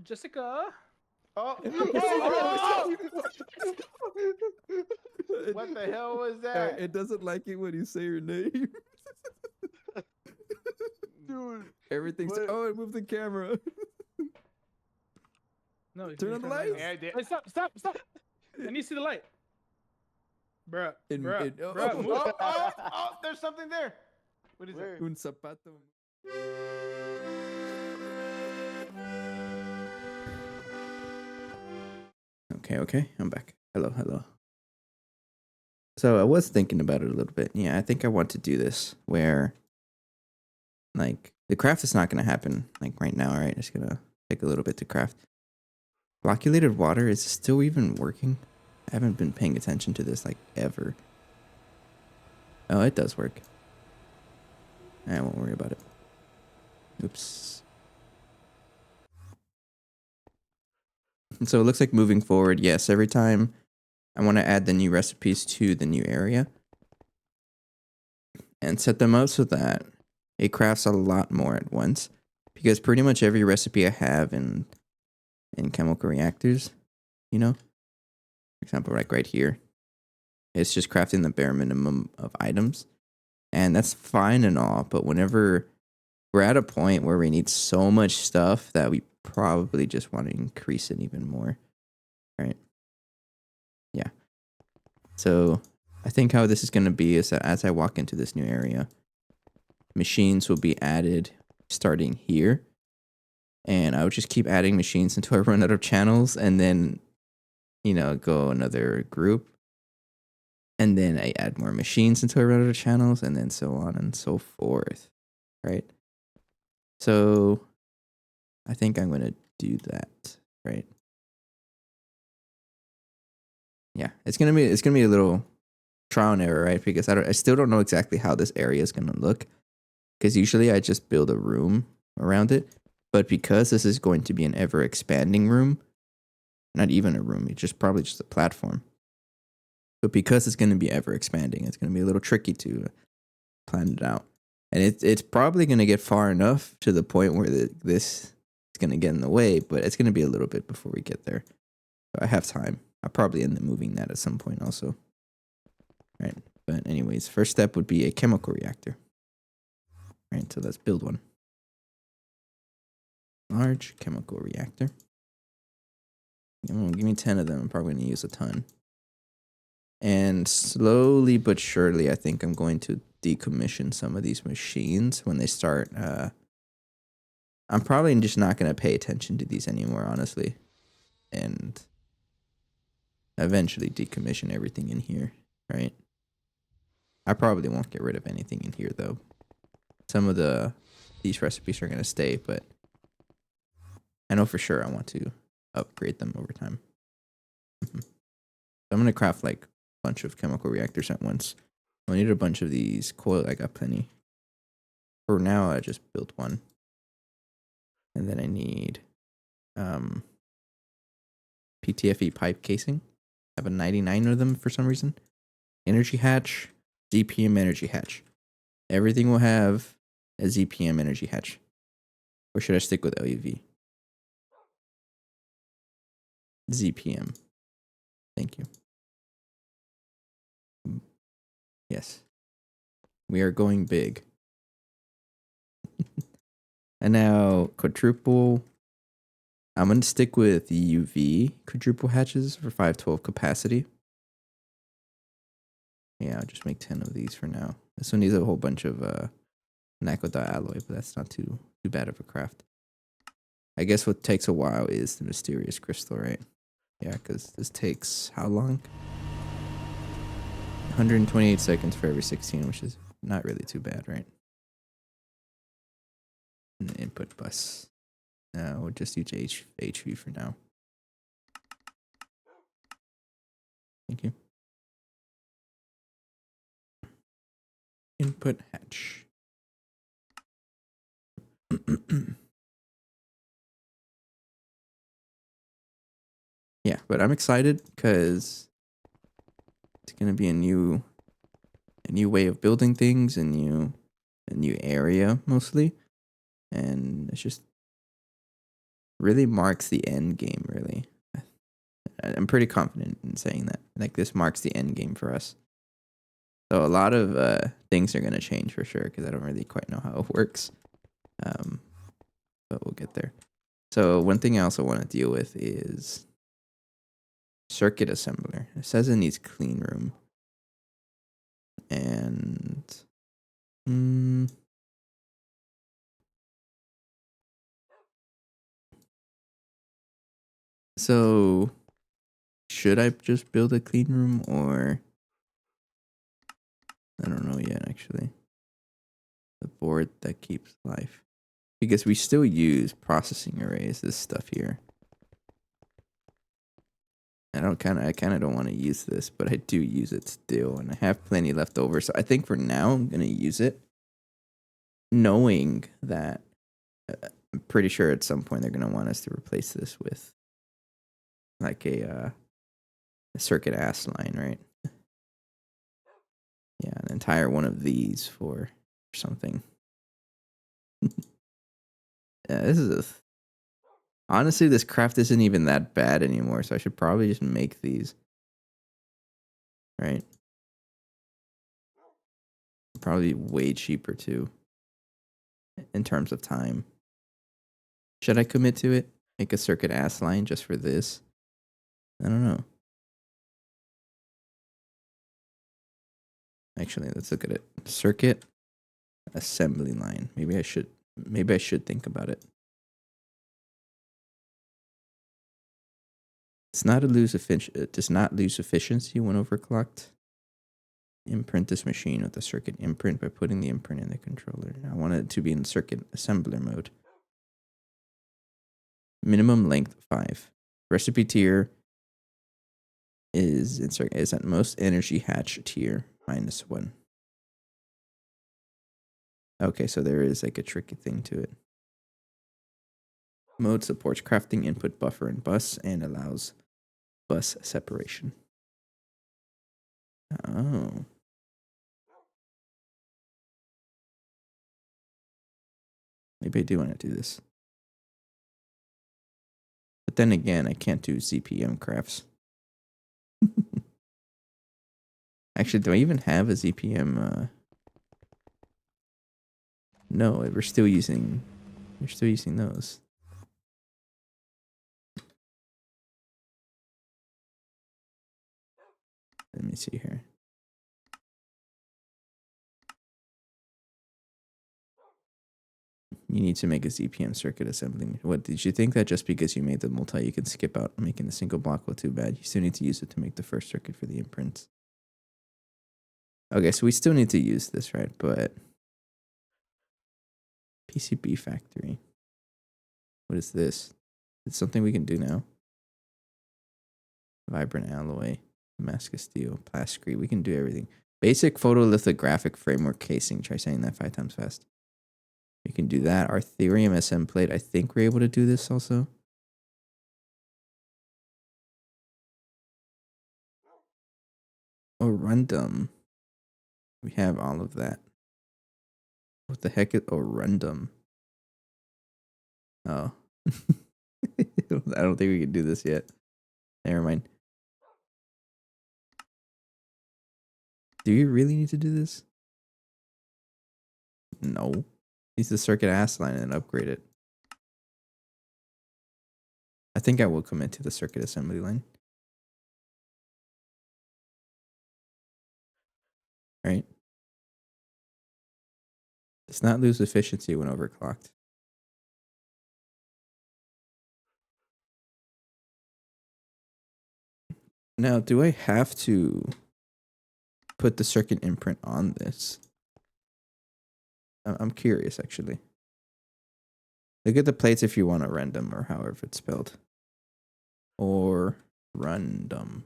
[SPEAKER 4] Jessica?
[SPEAKER 2] Oh, what the hell was that?
[SPEAKER 1] It doesn't like it when you say your name.
[SPEAKER 3] Dude.
[SPEAKER 1] Everything's.
[SPEAKER 3] What?
[SPEAKER 1] Oh, it moved the camera.
[SPEAKER 4] No, you
[SPEAKER 1] Turn on the lights.
[SPEAKER 2] Yeah, I did.
[SPEAKER 4] Hey, stop! I need to see the light. Bruh,
[SPEAKER 1] Oh,
[SPEAKER 4] move.
[SPEAKER 2] Oh, there's something there. What is
[SPEAKER 3] Where?
[SPEAKER 2] that?
[SPEAKER 1] Un zapato. Okay, I'm back. Hello. So I was thinking about it a little bit. Yeah, I think I want to do this where, like, the craft is not going to happen, like, right now, right? It's going to take a little bit to craft. Flocculated water is still even working? I haven't been paying attention to this, like, ever. Oh, it does work. I won't worry about it. Oops. So it looks like moving forward, yes, every time I want to add the new recipes to the new area and set them up so that it crafts a lot more at once. Because pretty much every recipe I have in chemical reactors, you know, for example, like right here, it's just crafting the bare minimum of items. And that's fine and all, but whenever we're at a point where we need so much stuff that we probably just want to increase it even more, right? Yeah. So I think how this is going to be is that as I walk into this new area, machines will be added starting here. And I would just keep adding machines until I run out of channels and then, you know, go another group. And then I add more machines until I run out of channels and then so on and so forth, right? So I think I'm going to do that, right? Yeah, it's gonna be a little trial and error, right? Because I still don't know exactly how this area is gonna look. Because usually I just build a room around it, but because this is going to be an ever expanding room, not even a room, it's just probably just a platform. But because it's gonna be ever expanding, it's gonna be a little tricky to plan it out, and it's probably gonna get far enough to the point where this is gonna get in the way, but it's gonna be a little bit before we get there. So I have time. I'll probably end up moving that at some point also. Right. But anyways, first step would be a chemical reactor. Right, so let's build one. Large chemical reactor. Give me 10 of them. I'm probably going to use a ton. And slowly but surely, I think I'm going to decommission some of these machines when they start. I'm probably just not going to pay attention to these anymore, honestly. And eventually decommission everything in here, right? I probably won't get rid of anything in here, though. Some of these recipes are going to stay, but I know for sure I want to upgrade them over time. I'm gonna craft like a bunch of chemical reactors at once. I need a bunch of these coil. I got plenty. For now, I just built one, and then I need PTFE pipe casing. I have a 99 of them for some reason. Energy hatch, ZPM energy hatch. Everything will have a ZPM energy hatch. Or should I stick with LUV? ZPM. Thank you. Yes. We are going big. And now quadruple. I'm going to stick with UV quadruple hatches for 512 capacity. Yeah, I'll just make 10 of these for now. This one needs a whole bunch of Nakodot alloy, but that's not too bad of a craft. I guess what takes a while is the mysterious crystal, right? Yeah, because this takes how long? 128 seconds for every 16, which is not really too bad, right? And the input bus. We'll just use HV for now. Thank you. Input hatch. Yeah, but I'm excited because it's gonna be a new way of building things, a new area mostly, and it's just really marks the end game. Really, I'm pretty confident in saying that. Like this marks the end game for us. So a lot of things are gonna change for sure because I don't really quite know how it works, but we'll get there. So one thing I also want to deal with is circuit assembler. It says it needs clean room. And so should I just build a clean room or I don't know yet actually. The board that keeps life. Because we still use processing arrays, this stuff here. I kind of don't want to use this, but I do use it still, and I have plenty left over. So I think for now I'm gonna use it, knowing that I'm pretty sure at some point they're gonna want us to replace this with like a circuit ass line, right? Yeah, an entire one of these for something. Yeah, this is honestly, this craft isn't even that bad anymore, so I should probably just make these. Right? Probably way cheaper too. In terms of time. Should I commit to it? Make a circuit ass line just for this? I don't know. Actually, let's look at it. Circuit assembly line. Maybe I should think about it. It does not lose efficiency when overclocked. Imprint this machine with a circuit imprint by putting the imprint in the controller. I want it to be in circuit assembler mode. Minimum length 5. Recipe tier is at most energy hatch tier -1. Okay, so there is like a tricky thing to it. Mode supports crafting input buffer and bus and allows bus separation. Oh. Maybe I do want to do this. But then again, I can't do ZPM crafts. Actually, do I even have a ZPM? No, we're still using those. Let me see here. You need to make a ZPM circuit assembly. What did you think that just because you made the multi, you can skip out making a single block? Well, too bad. You still need to use it to make the first circuit for the imprints. Okay, so we still need to use this, right? But PCB factory. What is this? It's something we can do now. Vibrant alloy. Damascus steel, plasticrete. We can do everything. Basic photolithographic framework casing. Try saying that 5 times fast. We can do that. Arthurium SM plate. I think we're able to do this also. Orundum. We have all of that. What the heck is Orundum? Oh. I don't think we can do this yet. Never mind. Do you really need to do this? No. Use the circuit ass line and upgrade it. I think I will commit to the circuit assembly line. Right? Does not lose efficiency when overclocked. Now, do I have to put the circuit imprint on this? I'm curious, actually. Look at the plates if you want to random or however it's spelled. Or random.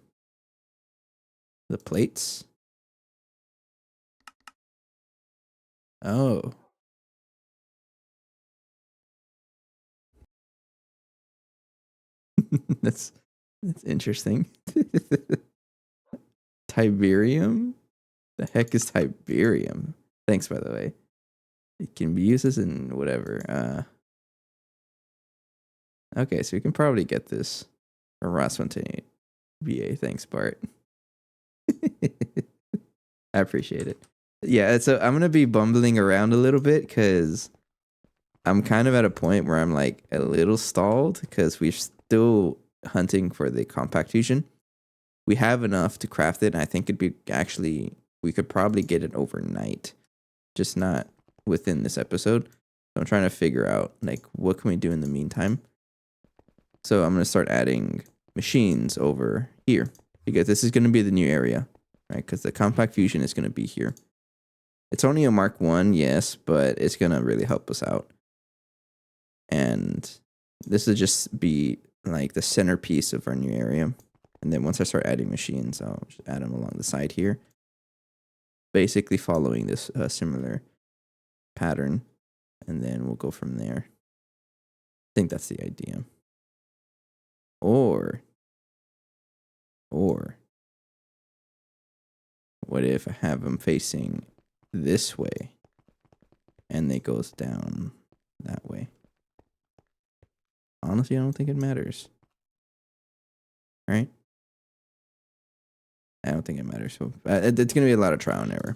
[SPEAKER 1] The plates? Oh. that's interesting. Tiberium? The heck is Tiberium? Thanks, by the way. It can be used as in whatever. Okay, so we can probably get this from Ross 128 VA. Thanks, Bart. I appreciate it. Yeah, so I'm gonna be bumbling around a little bit because I'm kind of at a point where I'm like a little stalled because we're still hunting for the compact fusion. We have enough to craft it, and I think it'd be actually we could probably get it overnight, just not within this episode. So I'm trying to figure out like what can we do in the meantime. So I'm gonna start adding machines over here because this is gonna be the new area, right? Because the compact fusion is gonna be here. It's only a Mark 1, yes, but it's gonna really help us out. And this will just be like the centerpiece of our new area. And then once I start adding machines, I'll just add them along the side here. Basically following this similar pattern. And then we'll go from there. I think that's the idea. Or what if I have them facing this way and it goes down that way? Honestly, I don't think it matters. Right? I don't think it matters. So it's going to be a lot of trial and error.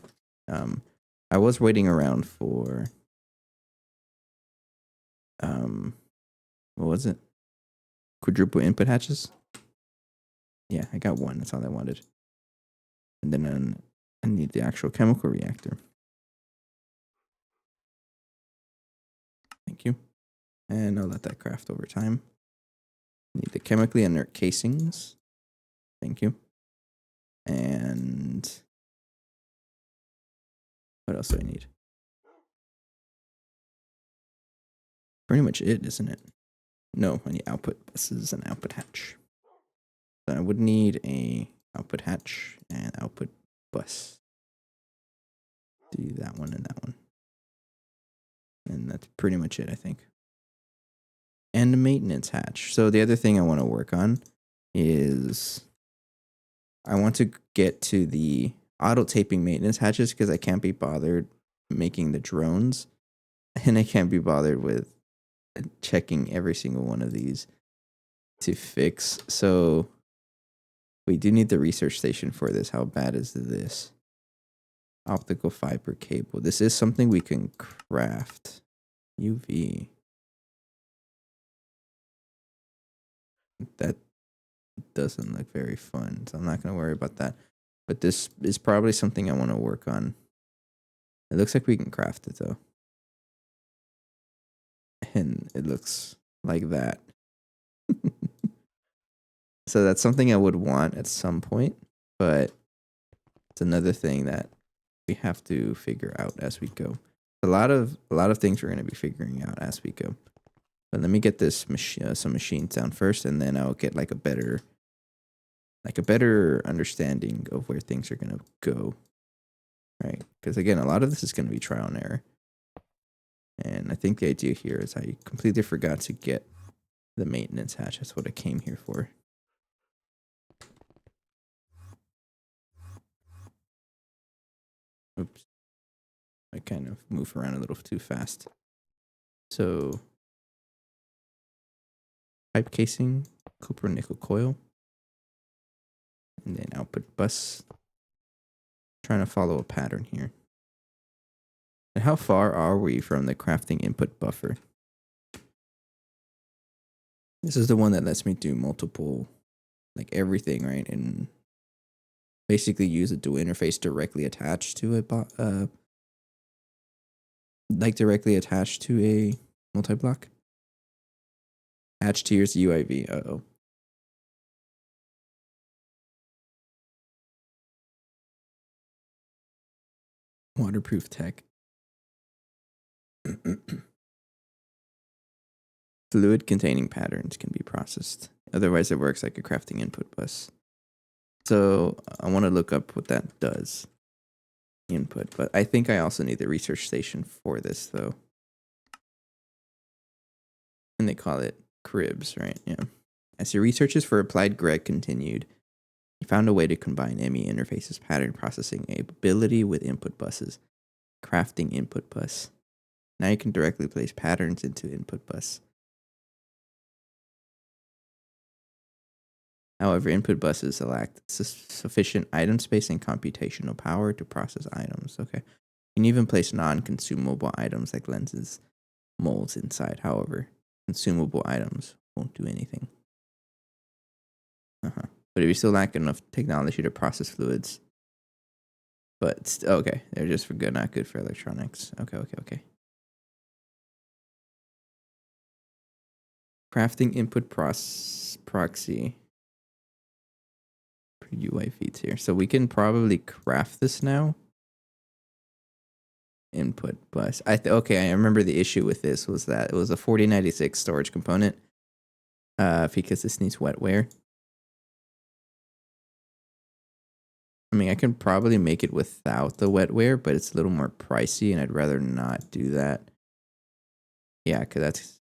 [SPEAKER 1] I was waiting around for what was it? Quadruple input hatches? Yeah, I got one. That's all I wanted. And then I need the actual chemical reactor. Thank you. And I'll let that craft over time. Need the chemically inert casings. Thank you. And what else do I need? Pretty much it, isn't it? No, I need output buses and output hatch. So I would need a output hatch and output bus. Do that one and that one. And that's pretty much it, I think. And the maintenance hatch. So the other thing I want to work on is I want to get to the auto taping maintenance hatches because I can't be bothered making the drones. And I can't be bothered with checking every single one of these to fix. So we do need the research station for this. How bad is this? Optical fiber cable. This is something we can craft. UV. That doesn't look very fun, so I'm not going to worry about that. But this is probably something I want to work on. It looks like we can craft it, though. And it looks like that. So that's something I would want at some point, but it's another thing that we have to figure out as we go. A lot of things we're going to be figuring out as we go. But let me get this some machines down first, and then I'll get like a better like a better understanding of where things are gonna go, right? Because again, a lot of this is gonna be trial and error, and I think the idea here is I completely forgot to get the maintenance hatch. That's what I came here for. Oops, I kind of move around a little too fast. So, pipe casing, copper nickel coil, and then output bus. Trying to follow a pattern here. And how far are we from the crafting input buffer? This is the one that lets me do multiple, like everything, right? And basically use a dual interface directly attached to it, like directly attached to a multi-block. Hatch tiers UIV. Uh-oh. Waterproof tech. Fluid containing patterns can be processed. Otherwise, it works like a crafting input bus. So I want to look up what that does. Input, but I think I also need the research station for this, though. And they call it cribs, right? Yeah. As your researches for applied Greg continued, he found a way to combine ME interfaces pattern processing ability with input buses. Crafting input bus. Now you can directly place patterns into input bus. However, input buses lack sufficient item space and computational power to process items. Okay. You can even place non-consumable items like lenses, molds inside. However, consumable items won't do anything. But if you still lack enough technology to process fluids, but okay, they're just for good, not good for electronics. Okay. Crafting input proxy per UI feeds here. So we can probably craft this now. Input bus. Okay, I remember the issue with this was that it was a 4096 storage component. Because this needs wetware. I mean, I can probably make it without the wetware, but it's a little more pricey, and I'd rather not do that. Yeah, because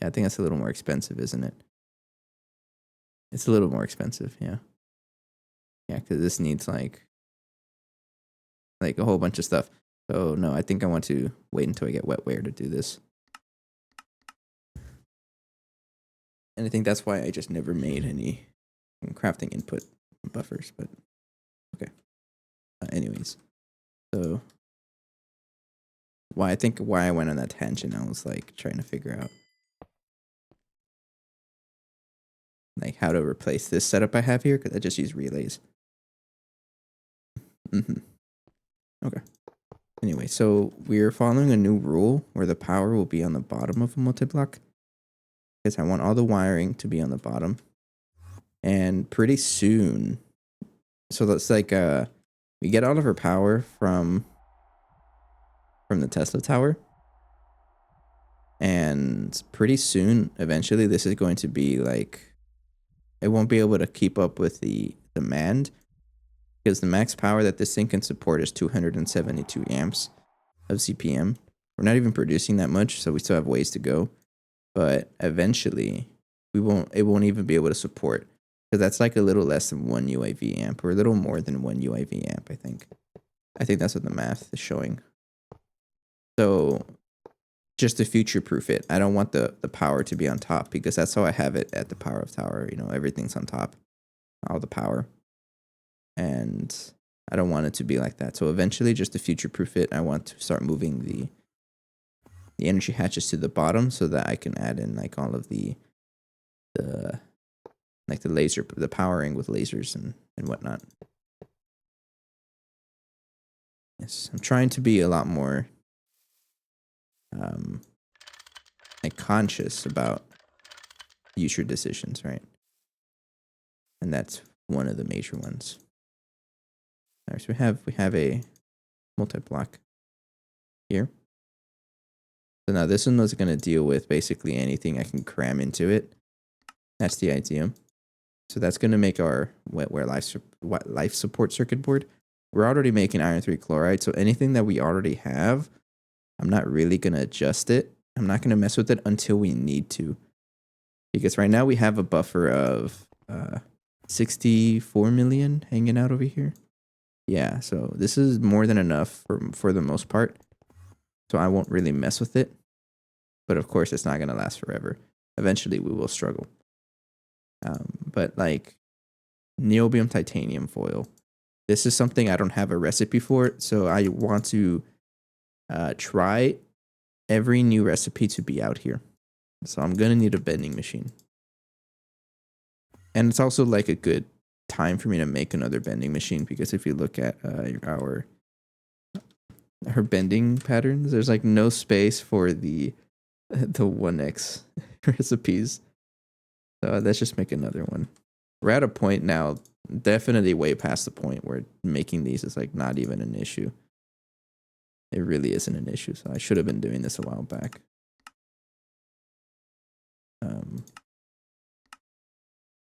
[SPEAKER 1] I think that's a little more expensive, isn't it? It's a little more expensive, yeah. Yeah, because this needs like a whole bunch of stuff. So no, I think I want to wait until I get wetware to do this. And I think that's why I just never made any crafting input buffers, but okay. Anyways, so why I went on that tangent, I was like trying to figure out like how to replace this setup I have here, because I just use relays. Okay. Anyway, so we're following a new rule where the power will be on the bottom of a multi-block, because I want all the wiring to be on the bottom. And pretty soon, so that's like we get all of our power from the Tesla tower. And pretty soon, eventually, this is going to be like, it won't be able to keep up with the demand, because the max power that this thing can support is 272 amps of CPM. We're not even producing that much, so we still have ways to go. But eventually, it won't even be able to support, because that's like a little less than 1 UAV amp, or a little more than 1 UAV amp, I think. I think that's what the math is showing. So just to future-proof it, I don't want the power to be on top, because that's how I have it at the power of tower. You know, everything's on top, all the power. And I don't want it to be like that. So eventually, just to future-proof it, I want to start moving the energy hatches to the bottom, so that I can add in like all of the like the powering with lasers and whatnot. Yes, I'm trying to be a lot more like conscious about future decisions, right? And that's one of the major ones. All right, so we have a multi-block here. So now this one is going to deal with basically anything I can cram into it. That's the idea. So that's going to make our wetware life support circuit board. We're already making iron 3 chloride, so anything that we already have, I'm not really going to adjust it. I'm not going to mess with it until we need to. Because right now we have a buffer of 64 million hanging out over here. Yeah, so this is more than enough for the most part. So I won't really mess with it. But of course, it's not going to last forever. Eventually, we will struggle. But like niobium titanium foil, this is something I don't have a recipe for. So I want to try every new recipe to be out here. So I'm going to need a bending machine. And it's also like a good time for me to make another bending machine, because if you look at her bending patterns, there's like no space for the 1x recipes. So let's just make another one. We're at a point now, definitely way past the point where making these is like not even an issue. It really isn't an issue. So I should have been doing this a while back.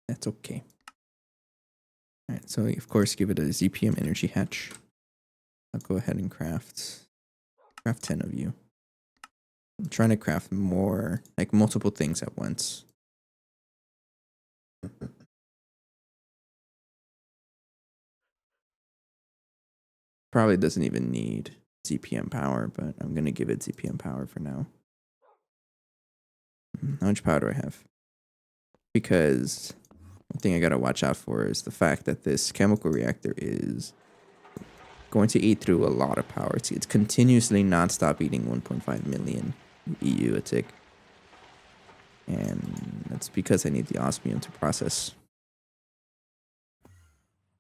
[SPEAKER 1] That's okay. All right, so of course give it a ZPM energy hatch. I'll go ahead and craft 10 of you. I'm trying to craft more, like multiple things at once. Probably doesn't even need ZPM power, but I'm going to give it ZPM power for now. How much power do I have? Because one thing I got to watch out for is the fact that this chemical reactor is going to eat through a lot of power. It's continuously nonstop eating 1.5 million EU a tick. And that's because I need the osmium to process.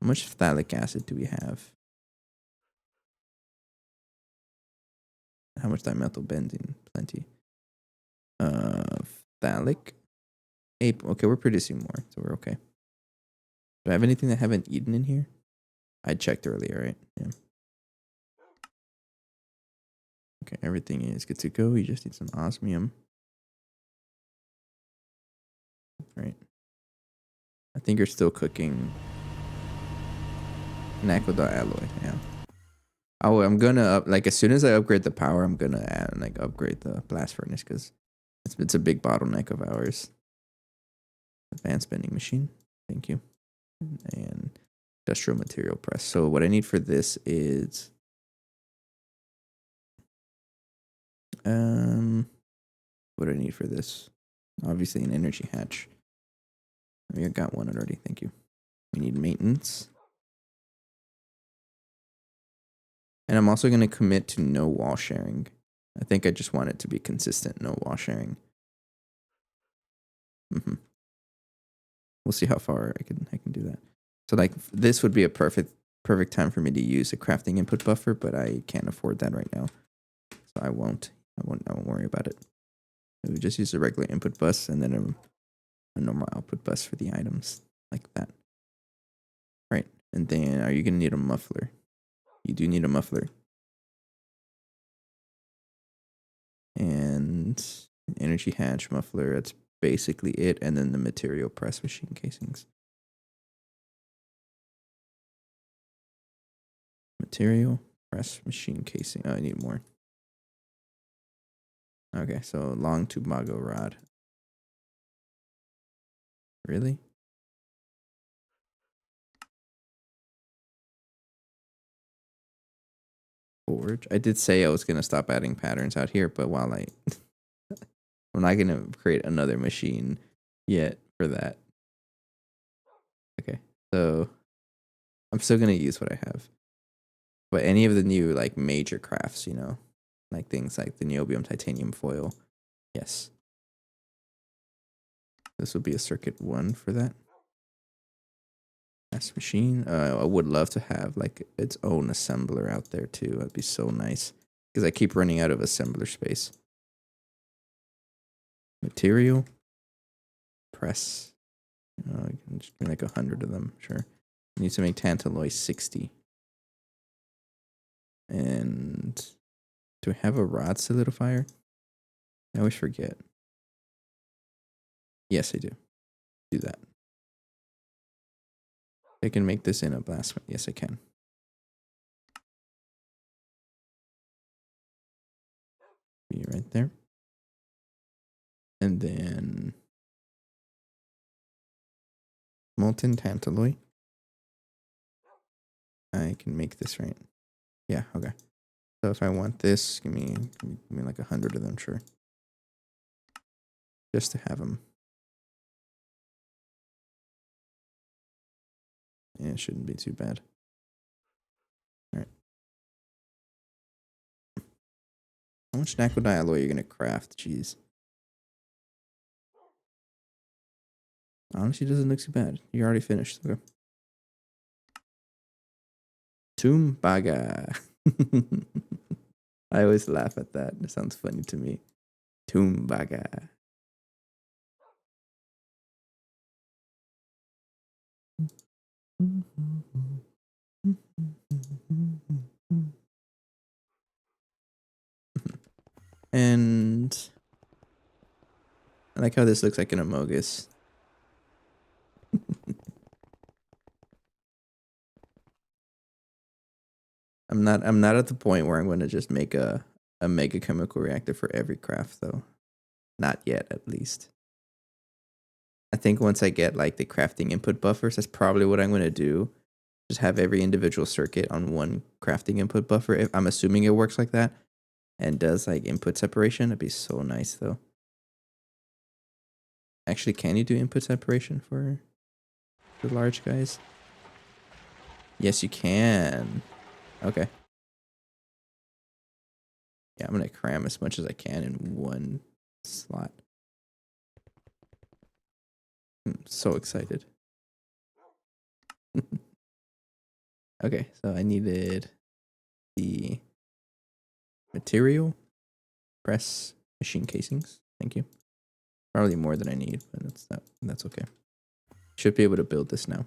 [SPEAKER 1] How much phthalic acid do we have? How much dimethyl benzene? Plenty. Phthalic. 8. Okay, we're producing more, so we're okay. Do I have anything that I haven't eaten in here? I checked earlier, right? Yeah. Okay, everything is good to go. You just need some osmium. Right. I think you're still cooking Nakoda alloy, yeah. Oh, I'm gonna like as soon as I upgrade the power, I'm gonna upgrade the blast furnace, because it's a big bottleneck of ours. Advanced bending machine, thank you, and industrial material press. So what I need for this is what do I need for this? Obviously an energy hatch. I got one already. Thank you. We need maintenance. And I'm also going to commit to no wall sharing. I think I just want it to be consistent, no wall sharing. We'll see how far I can do that. So like this would be a perfect time for me to use a crafting input buffer, but I can't afford that right now. So I won't worry about it. I would just use a regular input bus and then a normal output bus for the items, like that. Right. And then are you going to need a muffler? You do need a muffler. And an energy hatch muffler, that's basically it. And then the material press machine casings. Material press machine casing. Oh, I need more. Okay, so long tubago rod. Really? Forge. I did say I was going to stop adding patterns out here, but while I'm not going to create another machine yet for that. Okay, so I'm still going to use what I have. But any of the new like major crafts, like things like the niobium titanium foil, yes. This would be a circuit 1 for that. Mass machine. I would love to have like its own assembler out there too. That'd be so nice, because I keep running out of assembler space. Material press. I can just do like 100 of them. Sure. I need to make tantalloy 60. And do I have a rod solidifier? I always forget. Yes, I do. Do that. I can make this in a blast. Yes, I can. Be right there. And then molten tantalloy. I can make this, right? Yeah, okay. So if I want this, give me like 100 of them, sure. Just to have them. Yeah, it shouldn't be too bad. All right. How much nickel alloy are you gonna craft? Jeez. Honestly, doesn't look too bad. You're already finished. Okay. Tumbaga. I always laugh at that. It sounds funny to me. Tumbaga. And I like how this looks like an Amogus. I'm not at the point where I'm going to just make a mega chemical reactor for every craft though. Not yet, at least. I think once I get like the crafting input buffers, that's probably what I'm going to do. Just have every individual circuit on one crafting input buffer. If I'm assuming it works like that and does like input separation, it'd be so nice though. Actually, can you do input separation for the large guys? Yes, you can. Okay. Yeah, I'm going to cram as much as I can in one slot. I'm so excited. Okay, so I needed the material, press, machine casings. Thank you. Probably more than I need, but that's okay. Should be able to build this now.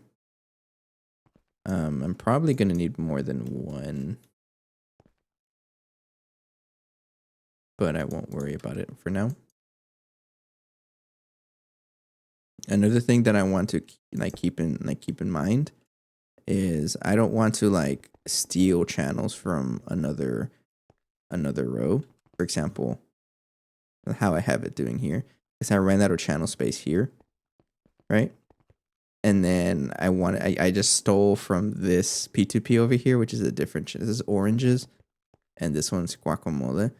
[SPEAKER 1] I'm probably gonna need more than one, but I won't worry about it for now. Another thing that I want to keep in mind is I don't want to like steal channels from another row. For example, how I have it doing here is I ran out of channel space here, right? And then I just stole from this P2P over here, which is a different, this is oranges, and this one's guacamole.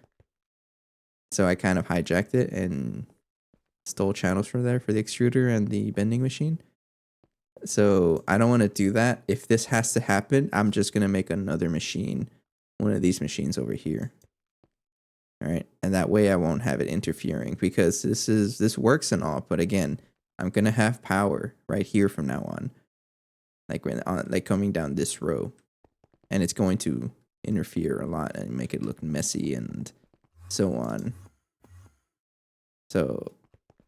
[SPEAKER 1] So I kind of hijacked it and stole channels from there for the extruder and the bending machine. So I don't want to do that. If this has to happen, I'm just going to make another machine, one of these machines over here. All right. And that way I won't have it interfering, because this works and all. But again, I'm going to have power right here from now on. Like coming down this row, and it's going to interfere a lot and make it look messy and so on. So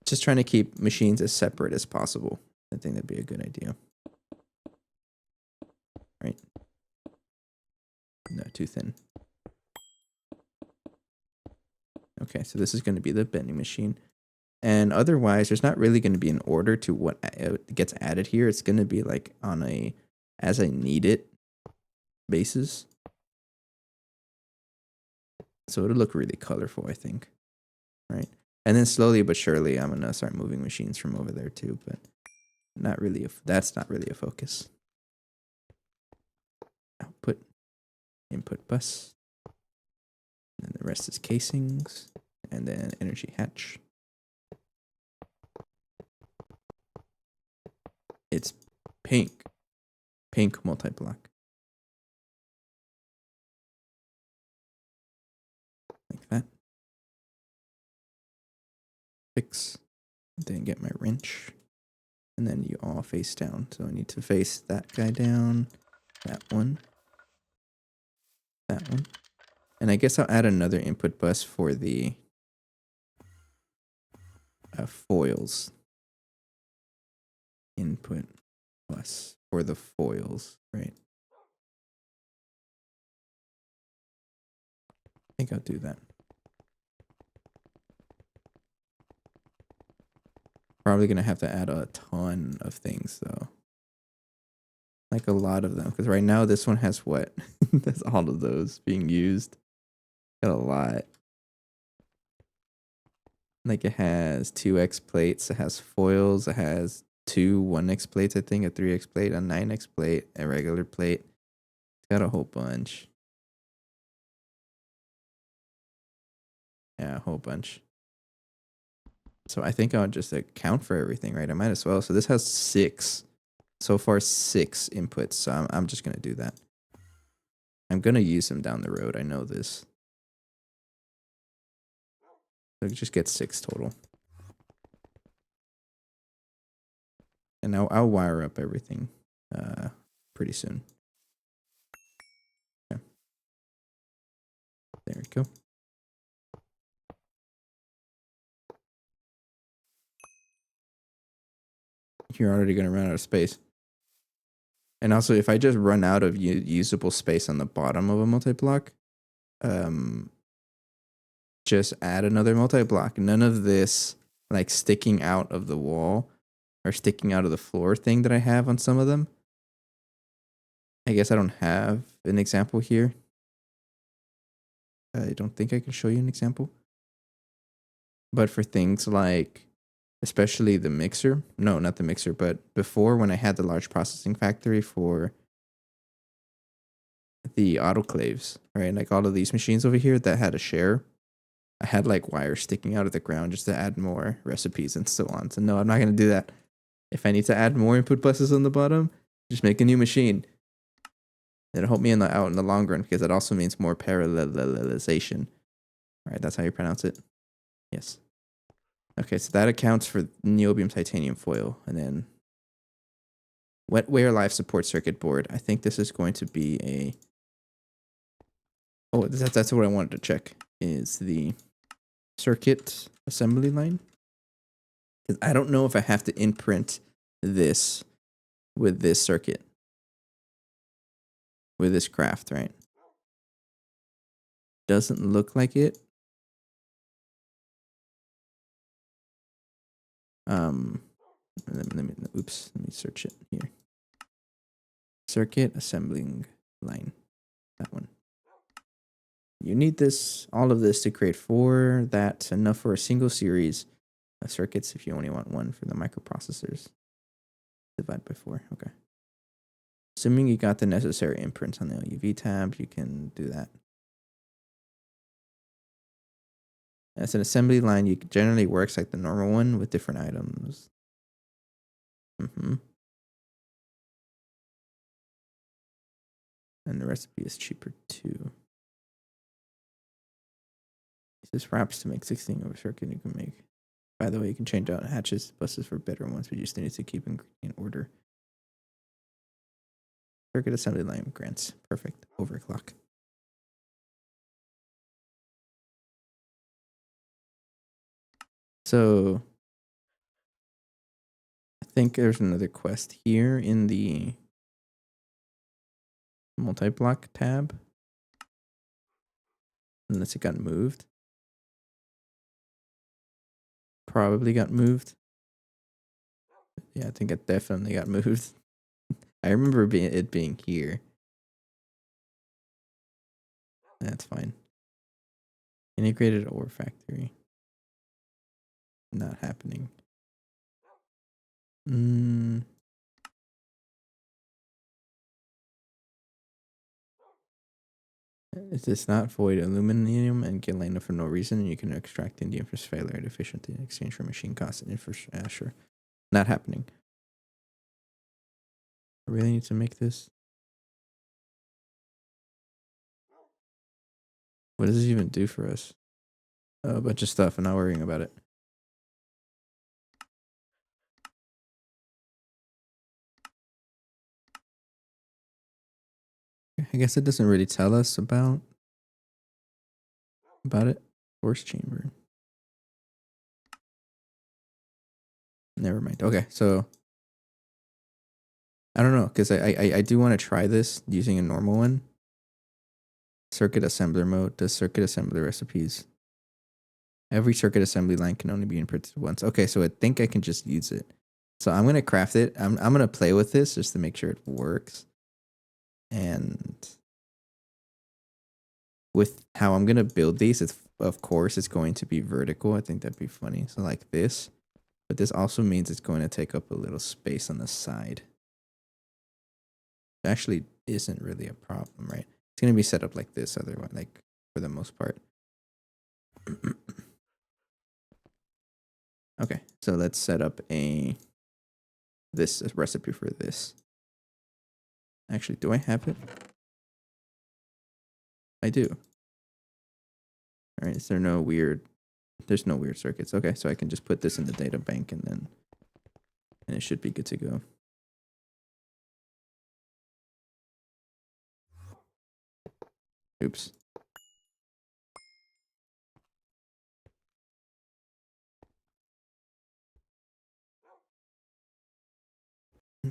[SPEAKER 1] just trying to keep machines as separate as possible. I think that'd be a good idea. Right? No, too thin. Okay, so this is going to be the bending machine. And otherwise, there's not really going to be an order to what gets added here. It's going to be like on a as I need it basis. So it'll look really colorful, I think. Right? And then slowly but surely, I'm going to start moving machines from over there too. But not really. That's not really a focus. Output, input bus. And then the rest is casings. And then energy hatch. It's pink. Pink multi-block. Like that. Fix. Then get my wrench. And then you all face down. So I need to face that guy down. That one. That one. And I guess I'll add another input bus for the foils. Input bus for the foils, right? I think I'll do that. Probably gonna have to add a ton of things though. like a lot of them because right now this one has what? That's all of those being used. Got a lot. Like it has 2x plates, it has foils, it has two 1x plates, I think, a 3x plate, a 9x plate, a regular plate. It's got a whole bunch. Yeah, a whole bunch. So I think I'll just account for everything, right? I might as well. So this has 6. So far 6 inputs. So I'm just gonna do that. I'm gonna use them down the road. I know this. So just get 6 total. And I'll wire up everything pretty soon. Okay. There we go. You're already going to run out of space. And also, if I just run out of usable space on the bottom of a multi-block, just add another multi-block. None of this like sticking out of the wall or sticking out of the floor thing that I have on some of them. I guess I don't have an example here. I don't think I can show you an example. But for things like, especially the mixer, no, not the mixer, but before when I had the large processing factory for the autoclaves, right? Like all of these machines over here that had a share, I had like wires sticking out of the ground just to add more recipes and so on. So no, I'm not going to do that. If I need to add more input buses on the bottom, just make a new machine. It'll help me out in the long run because it also means more parallelization. All right, that's how you pronounce it. Yes. Okay, so that accounts for niobium titanium foil. And then wetware live support circuit board. I think this is going to be a... Oh, that's what I wanted to check, is the circuit assembly line. Because I don't know if I have to imprint this with this circuit. With this craft, right? Doesn't look like it. Let me search it here. Circuit assembling line. That one. You need this, all of this to create 4. That's enough for a single series of circuits if you only want one for the microprocessors. Divide by 4. Okay. Assuming you got the necessary imprints on the LUV tab, you can do that. As an assembly line, you generally works like the normal one with different items. And the recipe is cheaper too. This wraps to make 16 over circuit you can make. By the way, you can change out hatches, buses for better ones, but you still need to keep in order. Circuit assembly line grants. Perfect. Overclock. So I think there's another quest here in the multi-block tab. Unless it got moved. Probably got moved. Yeah, I think it definitely got moved. I remember it being here. That's fine. Integrated ore factory. Not happening. Is this not void aluminum and galena for no reason? And you can extract indium for failure and efficiency in exchange for machine costs and infrastructure. Sure. Not happening. I really need to make this. What does this even do for us? A bunch of stuff and not worrying about it. I guess it doesn't really tell us about it. Force chamber. Never mind. Okay, so I don't know because I do want to try this using a normal one. Circuit assembler mode does circuit assembly recipes. Every circuit assembly line can only be inputted once. Okay, so I think I can just use it. So I'm gonna craft it. I'm gonna play with this just to make sure it works. And with how I'm gonna build these, it's of course it's going to be vertical. I think that'd be funny. So like this, but this also means it's going to take up a little space on the side. It actually isn't really a problem, right? It's gonna be set up like this otherwise, like for the most part. Okay, so let's set up this recipe for this. Actually, do I have it? I do. All right, there's no weird circuits. Okay, so I can just put this in the data bank and it should be good to go. Oops.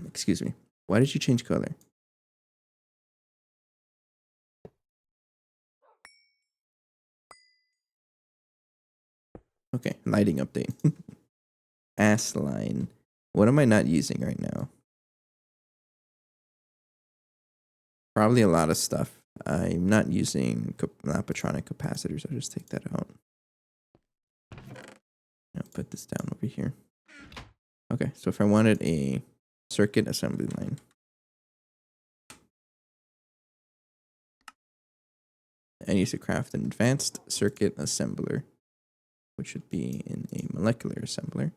[SPEAKER 1] Excuse me. Why did you change color? Okay, lighting update. Ass line. What am I not using right now? Probably a lot of stuff. I'm not using patronic capacitors. I'll just take that out. I'll put this down over here. Okay, so if I wanted a circuit assembly line, I need to craft an advanced circuit assembler, which would be in a molecular assembler.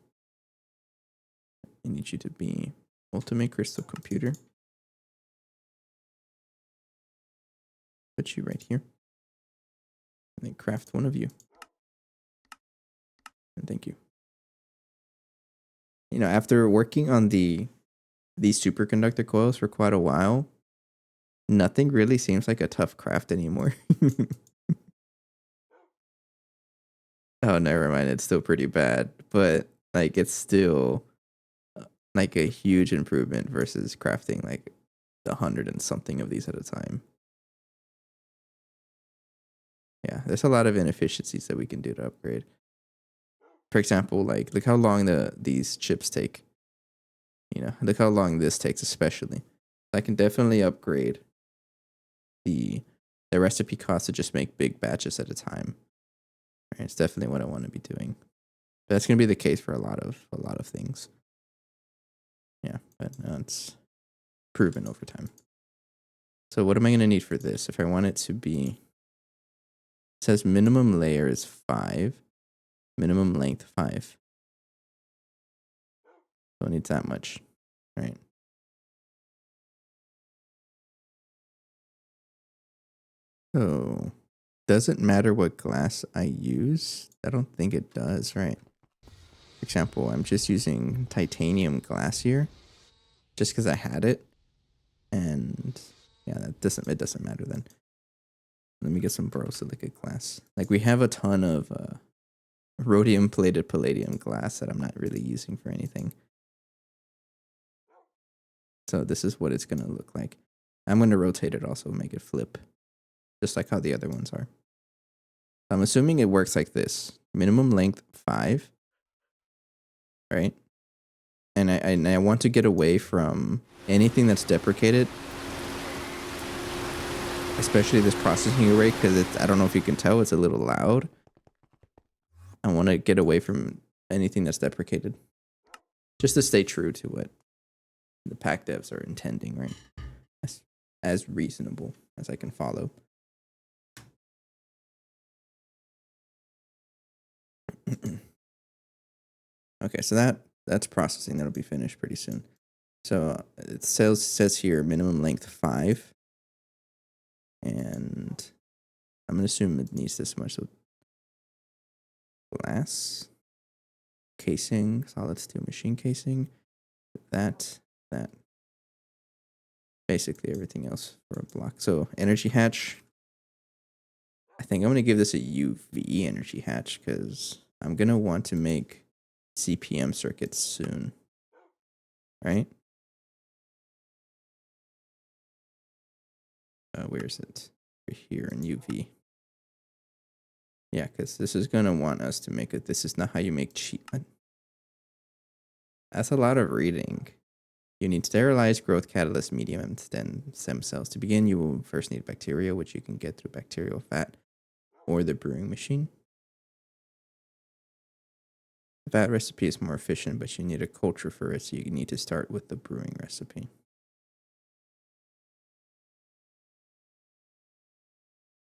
[SPEAKER 1] I need you to be ultimate crystal computer. Put you right here. And then craft one of you. And thank you. You know, after working on these superconductor coils for quite a while, nothing really seems like a tough craft anymore. Oh, never mind. It's still pretty bad, but like it's still like a huge improvement versus crafting like 100 and something of these at a time. Yeah, there's a lot of inefficiencies that we can do to upgrade. For example, like look how long these chips take. You know, look how long this takes, especially. I can definitely upgrade the recipe cost to just make big batches at a time. Right, it's definitely what I want to be doing. But that's gonna be the case for a lot of things. Yeah, but it's proven over time. So what am I gonna need for this? If I want it to be, it says minimum layer is 5, minimum length 5. So it needs that much, right? So does it matter what glass I use? I don't think it does, right? For example, I'm just using titanium glass here just because I had it. And yeah, it doesn't matter then. Let me get some borosilicate glass. Like we have a ton of rhodium plated palladium glass that I'm not really using for anything. So this is what it's gonna look like. I'm gonna rotate it also, make it flip, just like how the other ones are. I'm assuming it works like this: minimum length 5, right? And I want to get away from anything that's deprecated, especially this processing array, because I don't know if you can tell, it's a little loud. I want to get away from anything that's deprecated, just to stay true to what the pack devs are intending, right? As reasonable as I can follow. Okay, so that's processing. That'll be finished pretty soon. So it says here minimum length 5, and I'm gonna assume it needs this much. So glass casing, solid steel machine casing, that basically everything else for a block. So energy hatch, I think I'm gonna give this a UV energy hatch because I'm gonna want to make CPM circuits soon, right? Where is it? Over here in UV. Yeah, because this is gonna want us to make it. This is not how you make cheap. That's a lot of reading. You need sterilized growth catalyst medium and stem cells. To begin, you will first need bacteria, which you can get through bacterial fat or the brewing machine. The fat recipe is more efficient, but you need a culture for it, so you need to start with the brewing recipe.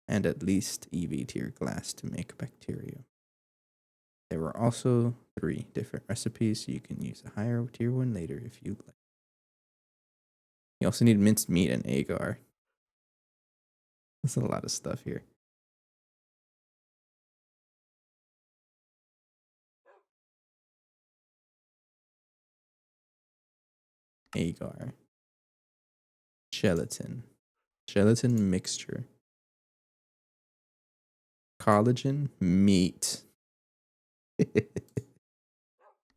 [SPEAKER 1] And at least EV tier glass to make bacteria. There were also 3 different recipes, so you can use a higher tier one later if you'd like. You also need minced meat and agar. There's a lot of stuff here. Agar. Gelatin. Gelatin mixture. Collagen meat.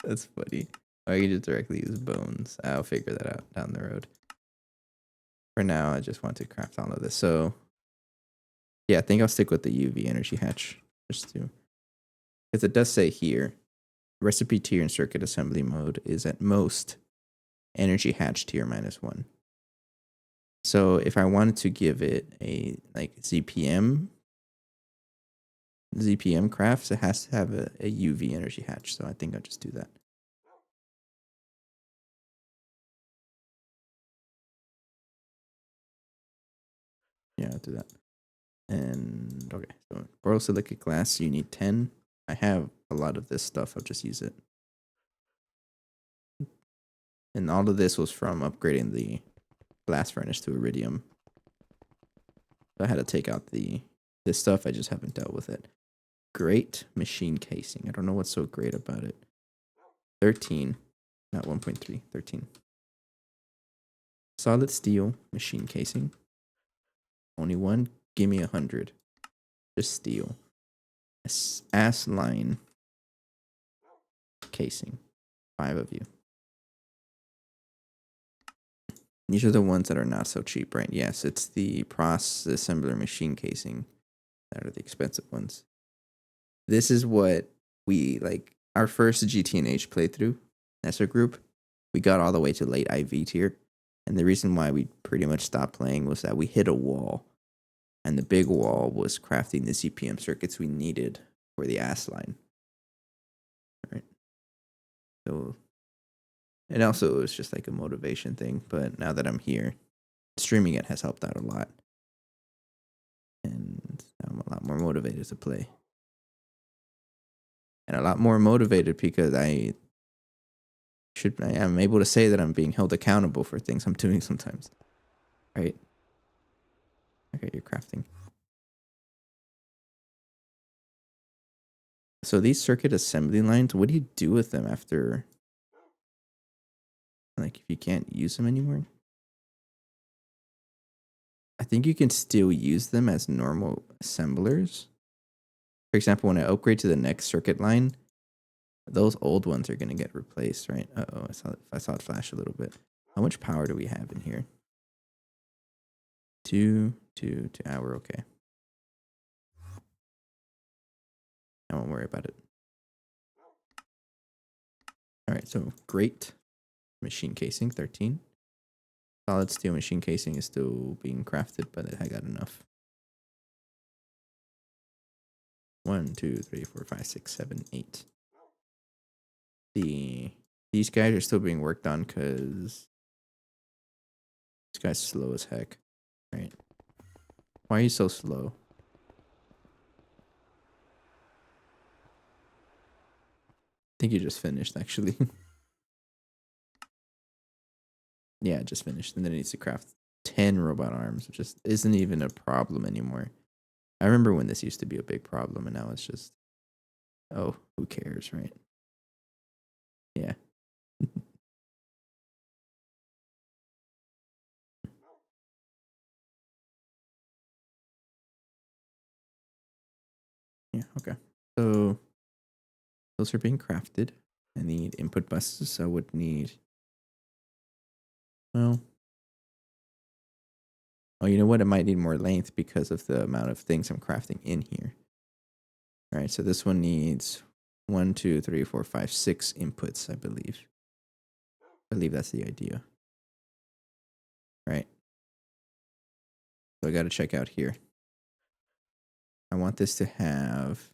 [SPEAKER 1] That's funny. Or you can just directly use bones. I'll figure that out down the road. For now, I just want to craft all of this. So, yeah, I think I'll stick with the UV energy hatch. Just to, because it does say here, recipe tier in circuit assembly mode is at most energy hatch tier -1. So if I wanted to give it a like ZPM crafts, it has to have a UV energy hatch. So I think I'll just do that. Yeah, I'll do that. And okay, so borosilicate glass, you need 10. I have a lot of this stuff. I'll just use it. And all of this was from upgrading the blast furnace to iridium. So I had to take out this stuff. I just haven't dealt with it. Great machine casing. I don't know what's so great about it. 13, not 1.3, 13. Solid steel machine casing. Only one. Give me 100. Just steel. Ass line casing. 5 of you. These are the ones that are not so cheap, right? Yes, it's the process assembler machine casing that are the expensive ones. This is what we like. Our first GTNH playthrough as a group, we got all the way to late IV tier. And the reason why we pretty much stopped playing was that we hit a wall. And the big wall was crafting the CPM circuits we needed for the ass line. All right. So, and also it was just like a motivation thing. But now that I'm here, streaming it has helped out a lot. And I'm a lot more motivated to play. And a lot more motivated because I am able to say that I'm being held accountable for things I'm doing sometimes. Right? Okay, you're crafting. So these circuit assembly lines, what do you do with them after? Like, if you can't use them anymore? I think you can still use them as normal assemblers. For example, when I upgrade to the next circuit line, those old ones are going to get replaced, right? Uh-oh, I saw it flash a little bit. How much power do we have in here? 2 hour, okay. I won't worry about it. All right, so great machine casing, 13. Solid steel machine casing is still being crafted, but I got enough. 1, 2, 3, 4, 5, 6, 7, 8. These guys are still being worked on because this guy's slow as heck. Right? Why are you so slow? I think you just finished, actually. Yeah, it just finished. And then it needs to craft 10 robot arms, which just isn't even a problem anymore. I remember when this used to be a big problem, and now it's just, oh, who cares, right? Yeah. Yeah, okay. So those are being crafted. I need input buses. I would need, well, oh, you know what? I might need more length because of the amount of things I'm crafting in here. All right, so this one needs 1, 2, 3, 4, 5, 6 inputs, I believe. I believe that's the idea. right? So I got to check out here. I want this to have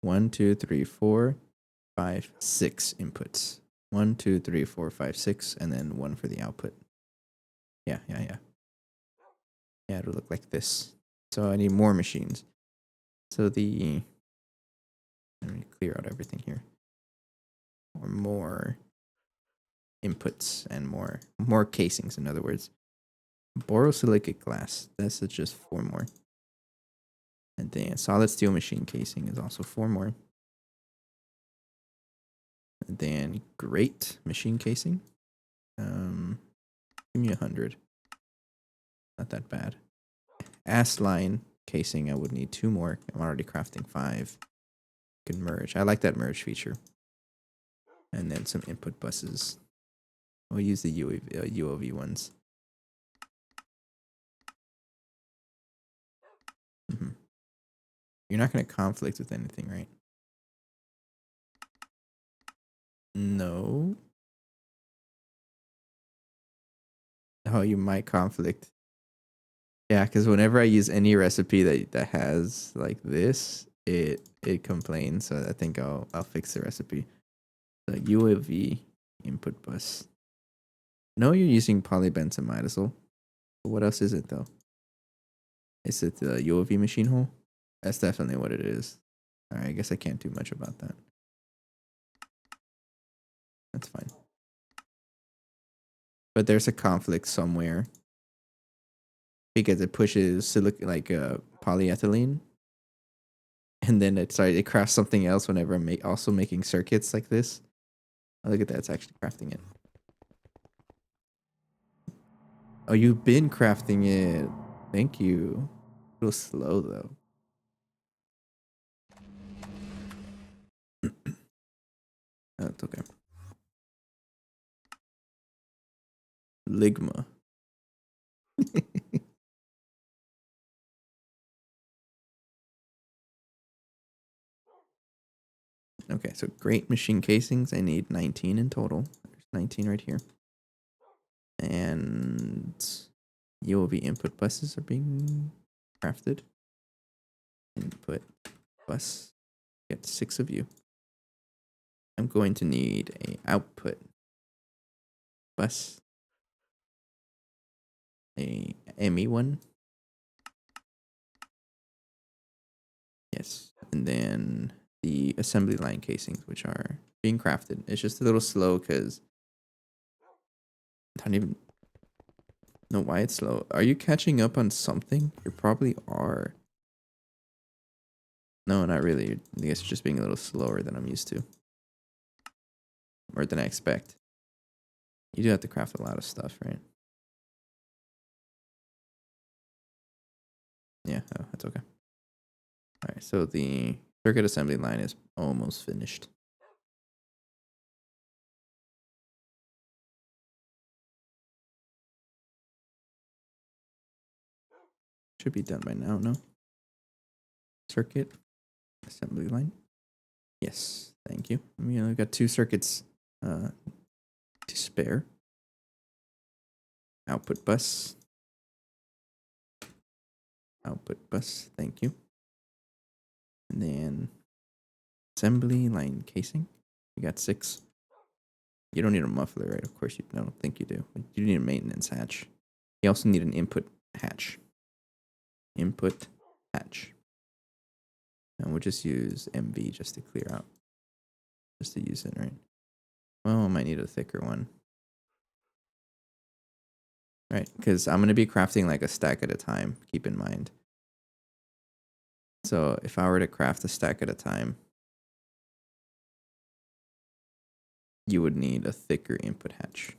[SPEAKER 1] 1, 2, 3, 4, 5, 6 inputs. 1, 2, 3, 4, 5, 6, and then 1 for the output. Yeah. Yeah, it'll look like this. So I need more machines. So let me clear out everything here. Or more inputs and more casings, in other words. Borosilicate glass. That's just 4 more. And then solid steel machine casing is also 4 more. And then great machine casing. Give me 100. Not that bad. Ass line casing, I would need 2 more. I'm already crafting 5. Can merge. I like that merge feature. And then some input buses. We'll use the UOV ones. You're not going to conflict with anything, right? No. Oh, you might conflict. Yeah, because whenever I use any recipe that has like this, it complains. So I think I'll fix the recipe. The UAV input bus. No, you're using polybenzimidazole. What else is it though? Is it the UAV machine hole? That's definitely what it is. Alright, I guess I can't do much about that. That's fine. But there's a conflict somewhere. Because it pushes polyethylene. And then it crafts something else whenever I'm also making circuits like this. Oh, look at that, it's actually crafting it. Oh, you've been crafting it. Thank you. A little slow though. That's okay. Ligma. Okay, so great machine casings. I need 19 in total. There's 19 right here. And UOV input buses are being crafted. Input bus. Get 6 of you. I'm going to need a output bus. A ME one. Yes. And then the assembly line casings, which are being crafted. It's just a little slow because I don't even know why it's slow. Are you catching up on something? You probably are. No, not really. I guess it's just being a little slower than I'm used to. Or than I expect. You do have to craft a lot of stuff, right? Yeah, oh, that's okay. Alright, so the circuit assembly line is almost finished. Should be done by now, no? Circuit assembly line. Yes, thank you. We only got 2 circuits to spare. Output bus. Output bus, thank you. And then assembly line casing. You got 6. You don't need a muffler, right? Of course you don't think you do. You need a maintenance hatch. You also need an input hatch. Input hatch. And we'll just use MV just to clear out. Just to use it, right? Well, I might need a thicker one. Right, because I'm going to be crafting like a stack at a time, keep in mind. So if I were to craft a stack at a time, you would need a thicker input hatch.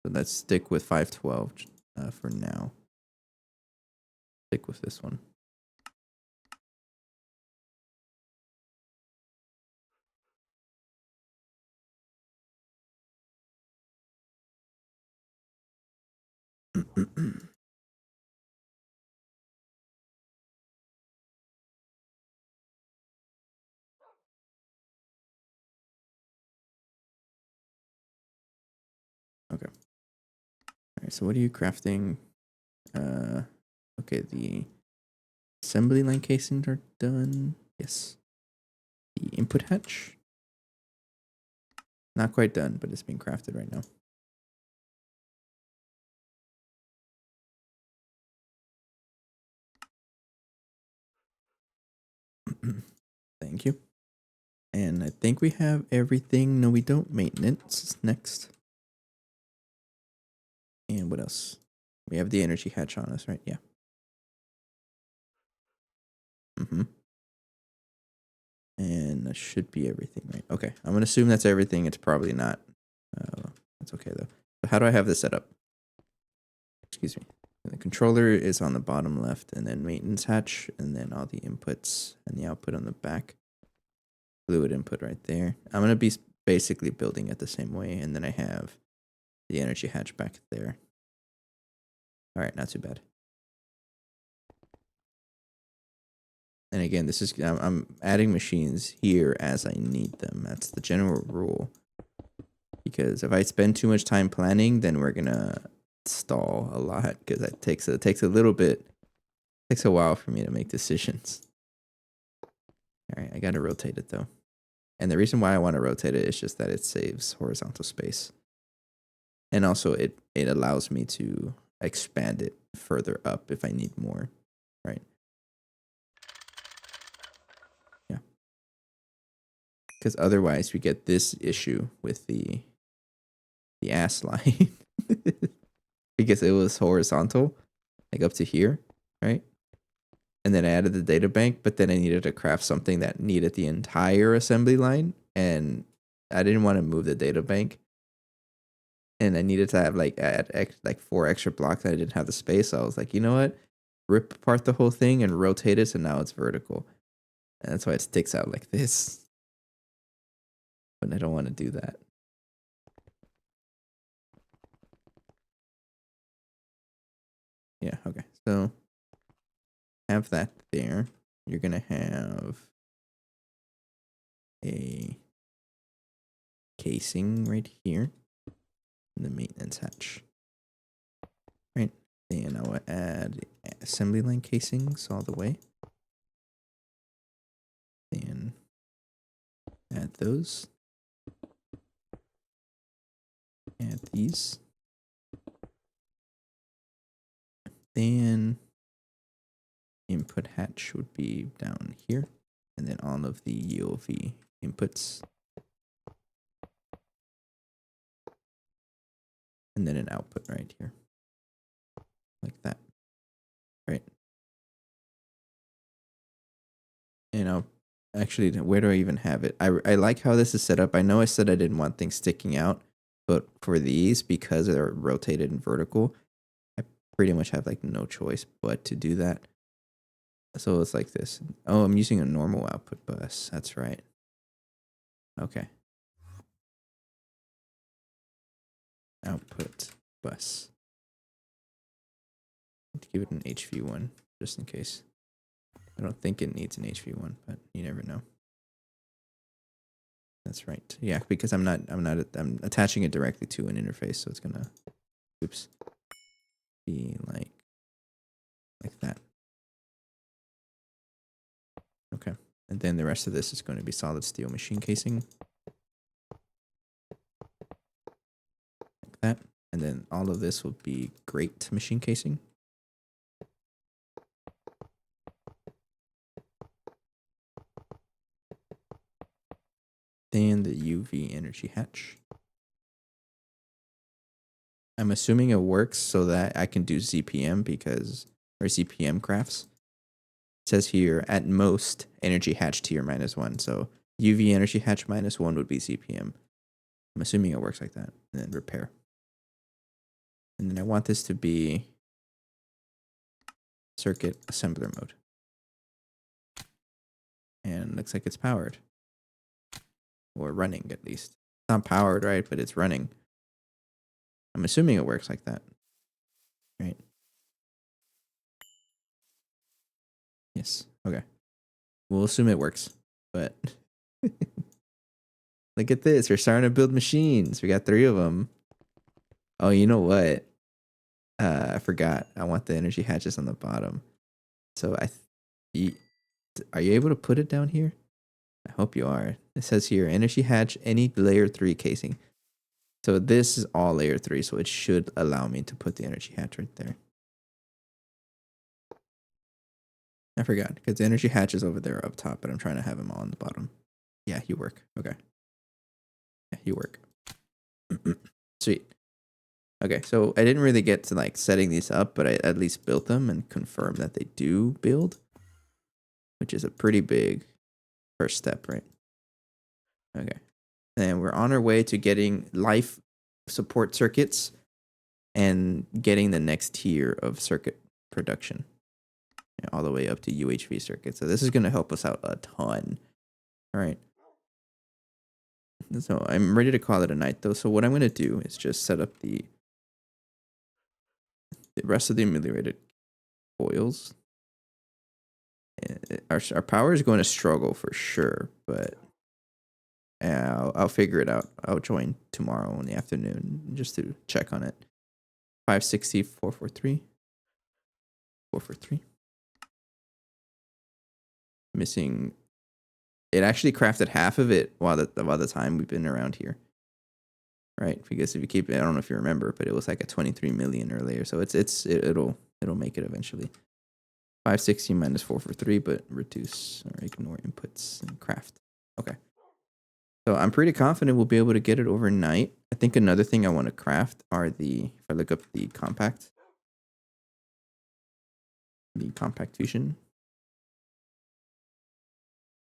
[SPEAKER 1] So let's stick with 512 for now. Stick with this one. Okay. right, so what are you crafting? Okay, the assembly line casings are done. Yes. The input hatch. Not quite done, but it's being crafted right now. Thank you. And I think we have everything. No, we don't. Maintenance is next. And what else? We have the energy hatch on us, right? Yeah. And that should be everything, right? Okay. I'm going to assume that's everything. It's probably not. That's okay, though. So how do I have this set up? Excuse me. The controller is on the bottom left, and then maintenance hatch, and then all the inputs and the output on the back. Fluid input right there. I'm going to be basically building it the same way, and then I have the energy hatch back there. All right, not too bad. And again, this is I'm adding machines here as I need them. That's the general rule. Because if I spend too much time planning, then we're gonna stall a lot. Because it takes a little bit, takes a while for me to make decisions. All right, I gotta rotate it though. And the reason why I want to rotate it is just that it saves horizontal space. And also it allows me to expand it further up if I need more, right? Yeah. Because otherwise we get this issue with the ass line. Because it was horizontal, like up to here, right? And then I added the data bank, but then I needed to craft something that needed the entire assembly line, and I didn't want to move the data bank. And I needed to have add 4 extra blocks. And I didn't have the space, so I was like, you know what? Rip apart the whole thing and rotate it, so now it's vertical. And that's why it sticks out like this. But I don't want to do that. Yeah, okay. So have that there. You're gonna have a casing right here in the maintenance hatch. Right. And I will add assembly line casings all the way. Then add those. Add these. Then input hatch would be down here. And then all of the UOV inputs. And then an output right here. Like that. Right. And I'll actually, where do I even have it? I like how this is set up. I know I said I didn't want things sticking out, but for these, because they're rotated and vertical, I pretty much have like no choice but to do that. So it's like this. Oh, I'm using a normal output bus. That's right. Okay. Output bus. Give it an HV1 just in case. I don't think it needs an HV1, but you never know. That's right. Yeah, because I'm attaching it directly to an interface, so it's gonna be like that. Okay. And then the rest of this is going to be solid steel machine casing. Like that. And then all of this will be great machine casing. Then the UV energy hatch. I'm assuming it works so that I can do ZPM or ZPM crafts. It says here, at most, energy hatch tier -1. So UV energy hatch -1 would be ZPM. I'm assuming it works like that. And then repair. And then I want this to be circuit assembler mode. And looks like it's powered. Or running, at least. It's not powered, right? But it's running. I'm assuming it works like that. Right? Yes. Okay. We'll assume it works. But look at this. We're starting to build machines. We got 3 of them. Oh, you know what? I forgot. I want the energy hatches on the bottom. So are you able to put it down here? I hope you are. It says here, energy hatch, any layer 3 casing. So this is all layer 3, so it should allow me to put the energy hatch right there. I forgot, because the energy hatch is over there up top, but I'm trying to have them all on the bottom. Yeah, you work. Okay. Yeah, you work. Sweet. Okay, so I didn't really get to like setting these up, but I at least built them and confirmed that they do build, which is a pretty big first step, right? Okay. And we're on our way to getting life support circuits and getting the next tier of circuit production, all the way up to UHV circuits. So this is going to help us out a ton. All right. So I'm ready to call it a night though. So what I'm going to do is just set up the rest of the ameliorated coils. Our power is going to struggle for sure, but I'll figure it out. I'll join tomorrow in the afternoon just to check on it. 560, 443. 443. Missing. It actually crafted half of it while the time we've been around here. Right? Because if you keep, I don't know if you remember, but it was like a 23 million earlier. So it'll make it eventually. 560 minus 443, but reduce or ignore inputs and craft. Okay. So I'm pretty confident we'll be able to get it overnight. I think another thing I want to craft are if I look up the compact fusion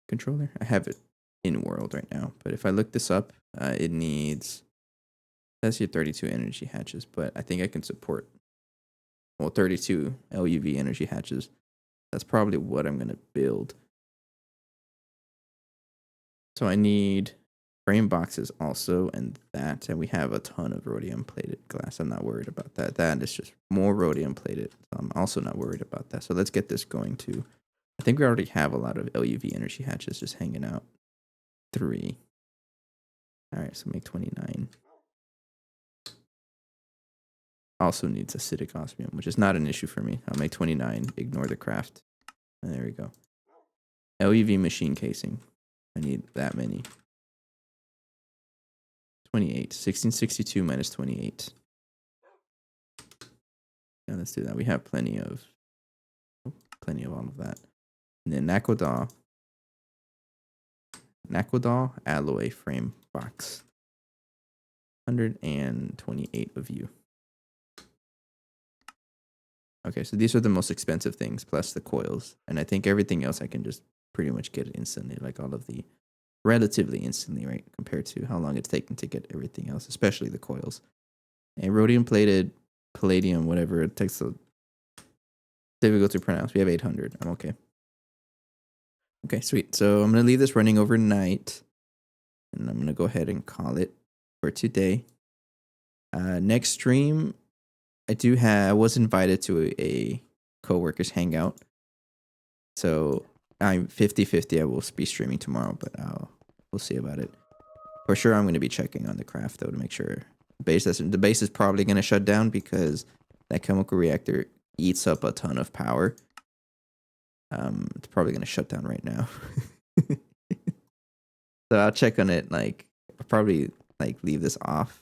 [SPEAKER 1] controller. I have it in world right now, but if I look this up, it needs, that's here 32 energy hatches, but I think I can support, 32 LUV energy hatches. That's probably what I'm going to build. So I need frame boxes also, and we have a ton of rhodium plated glass. I'm not worried about that. That is just more rhodium plated. So I'm also not worried about that. So let's get this going too. I think we already have a lot of LUV energy hatches just hanging out. 3. All right, so make 29. Also needs acidic osmium, which is not an issue for me. I'll make 29. Ignore the craft. And there we go. LUV machine casing. I need that many. 28. 1662 minus 28. Yeah, let's do that. We have plenty of all of that. And then Naquadol alloy frame box. 128 of you. Okay, so these are the most expensive things, plus the coils. And I think everything else I can just pretty much get instantly, like all of the relatively instantly, right? Compared to how long it's taken to get everything else, especially the coils. And rhodium plated, palladium, whatever, it takes so difficult to pronounce. We have 800. I'm okay. Okay, sweet. So I'm going to leave this running overnight. And I'm going to go ahead and call it for today. Next stream, I was invited to a coworkers hangout. So I'm 50-50. I will be streaming tomorrow, but we'll see about it. For sure, I'm going to be checking on the craft, though, to make sure. The base is probably going to shut down because that chemical reactor eats up a ton of power. It's probably going to shut down right now. So I'll check on it, I'll probably leave this off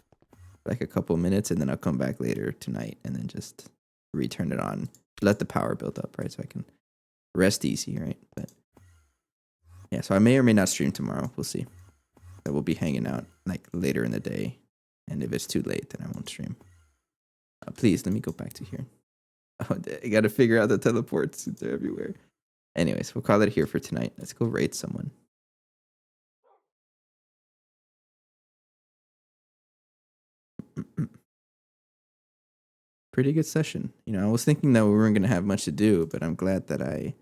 [SPEAKER 1] like a couple minutes, and then I'll come back later tonight and then just return it on. Let the power build up, right? So I can rest easy, right? But yeah, so I may or may not stream tomorrow. We'll see. But we'll be hanging out later in the day. And if it's too late, then I won't stream. Please, let me go back to here. Oh, I got to figure out the teleports. They're everywhere. Anyways, we'll call it here for tonight. Let's go raid someone. Pretty good session. I was thinking that we weren't going to have much to do, but I'm glad that I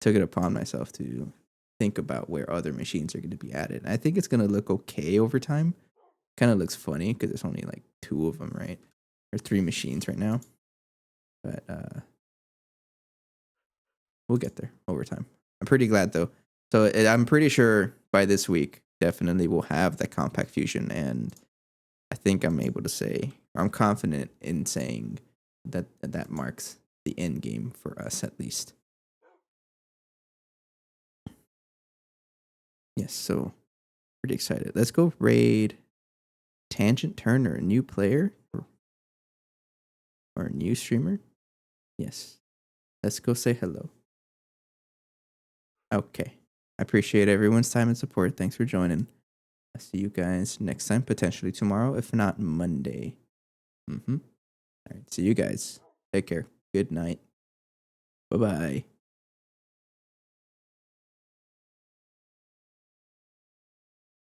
[SPEAKER 1] took it upon myself to think about where other machines are going to be added. I think it's going to look okay over time. Kind of looks funny because there's only 2 of them, right? Or 3 machines right now. But we'll get there over time. I'm pretty glad though. So I'm pretty sure by this week, definitely we'll have the compact fusion, and I think I'm able to say, or I'm confident in saying that marks the end game for us at least. Yes, so pretty excited. Let's go raid Tangent Turner, a new player or a new streamer. Yes, let's go say hello. Okay, I appreciate everyone's time and support. Thanks for joining. I'll see you guys next time, potentially tomorrow, if not Monday. All right, see you guys. Take care. Good night. Bye bye.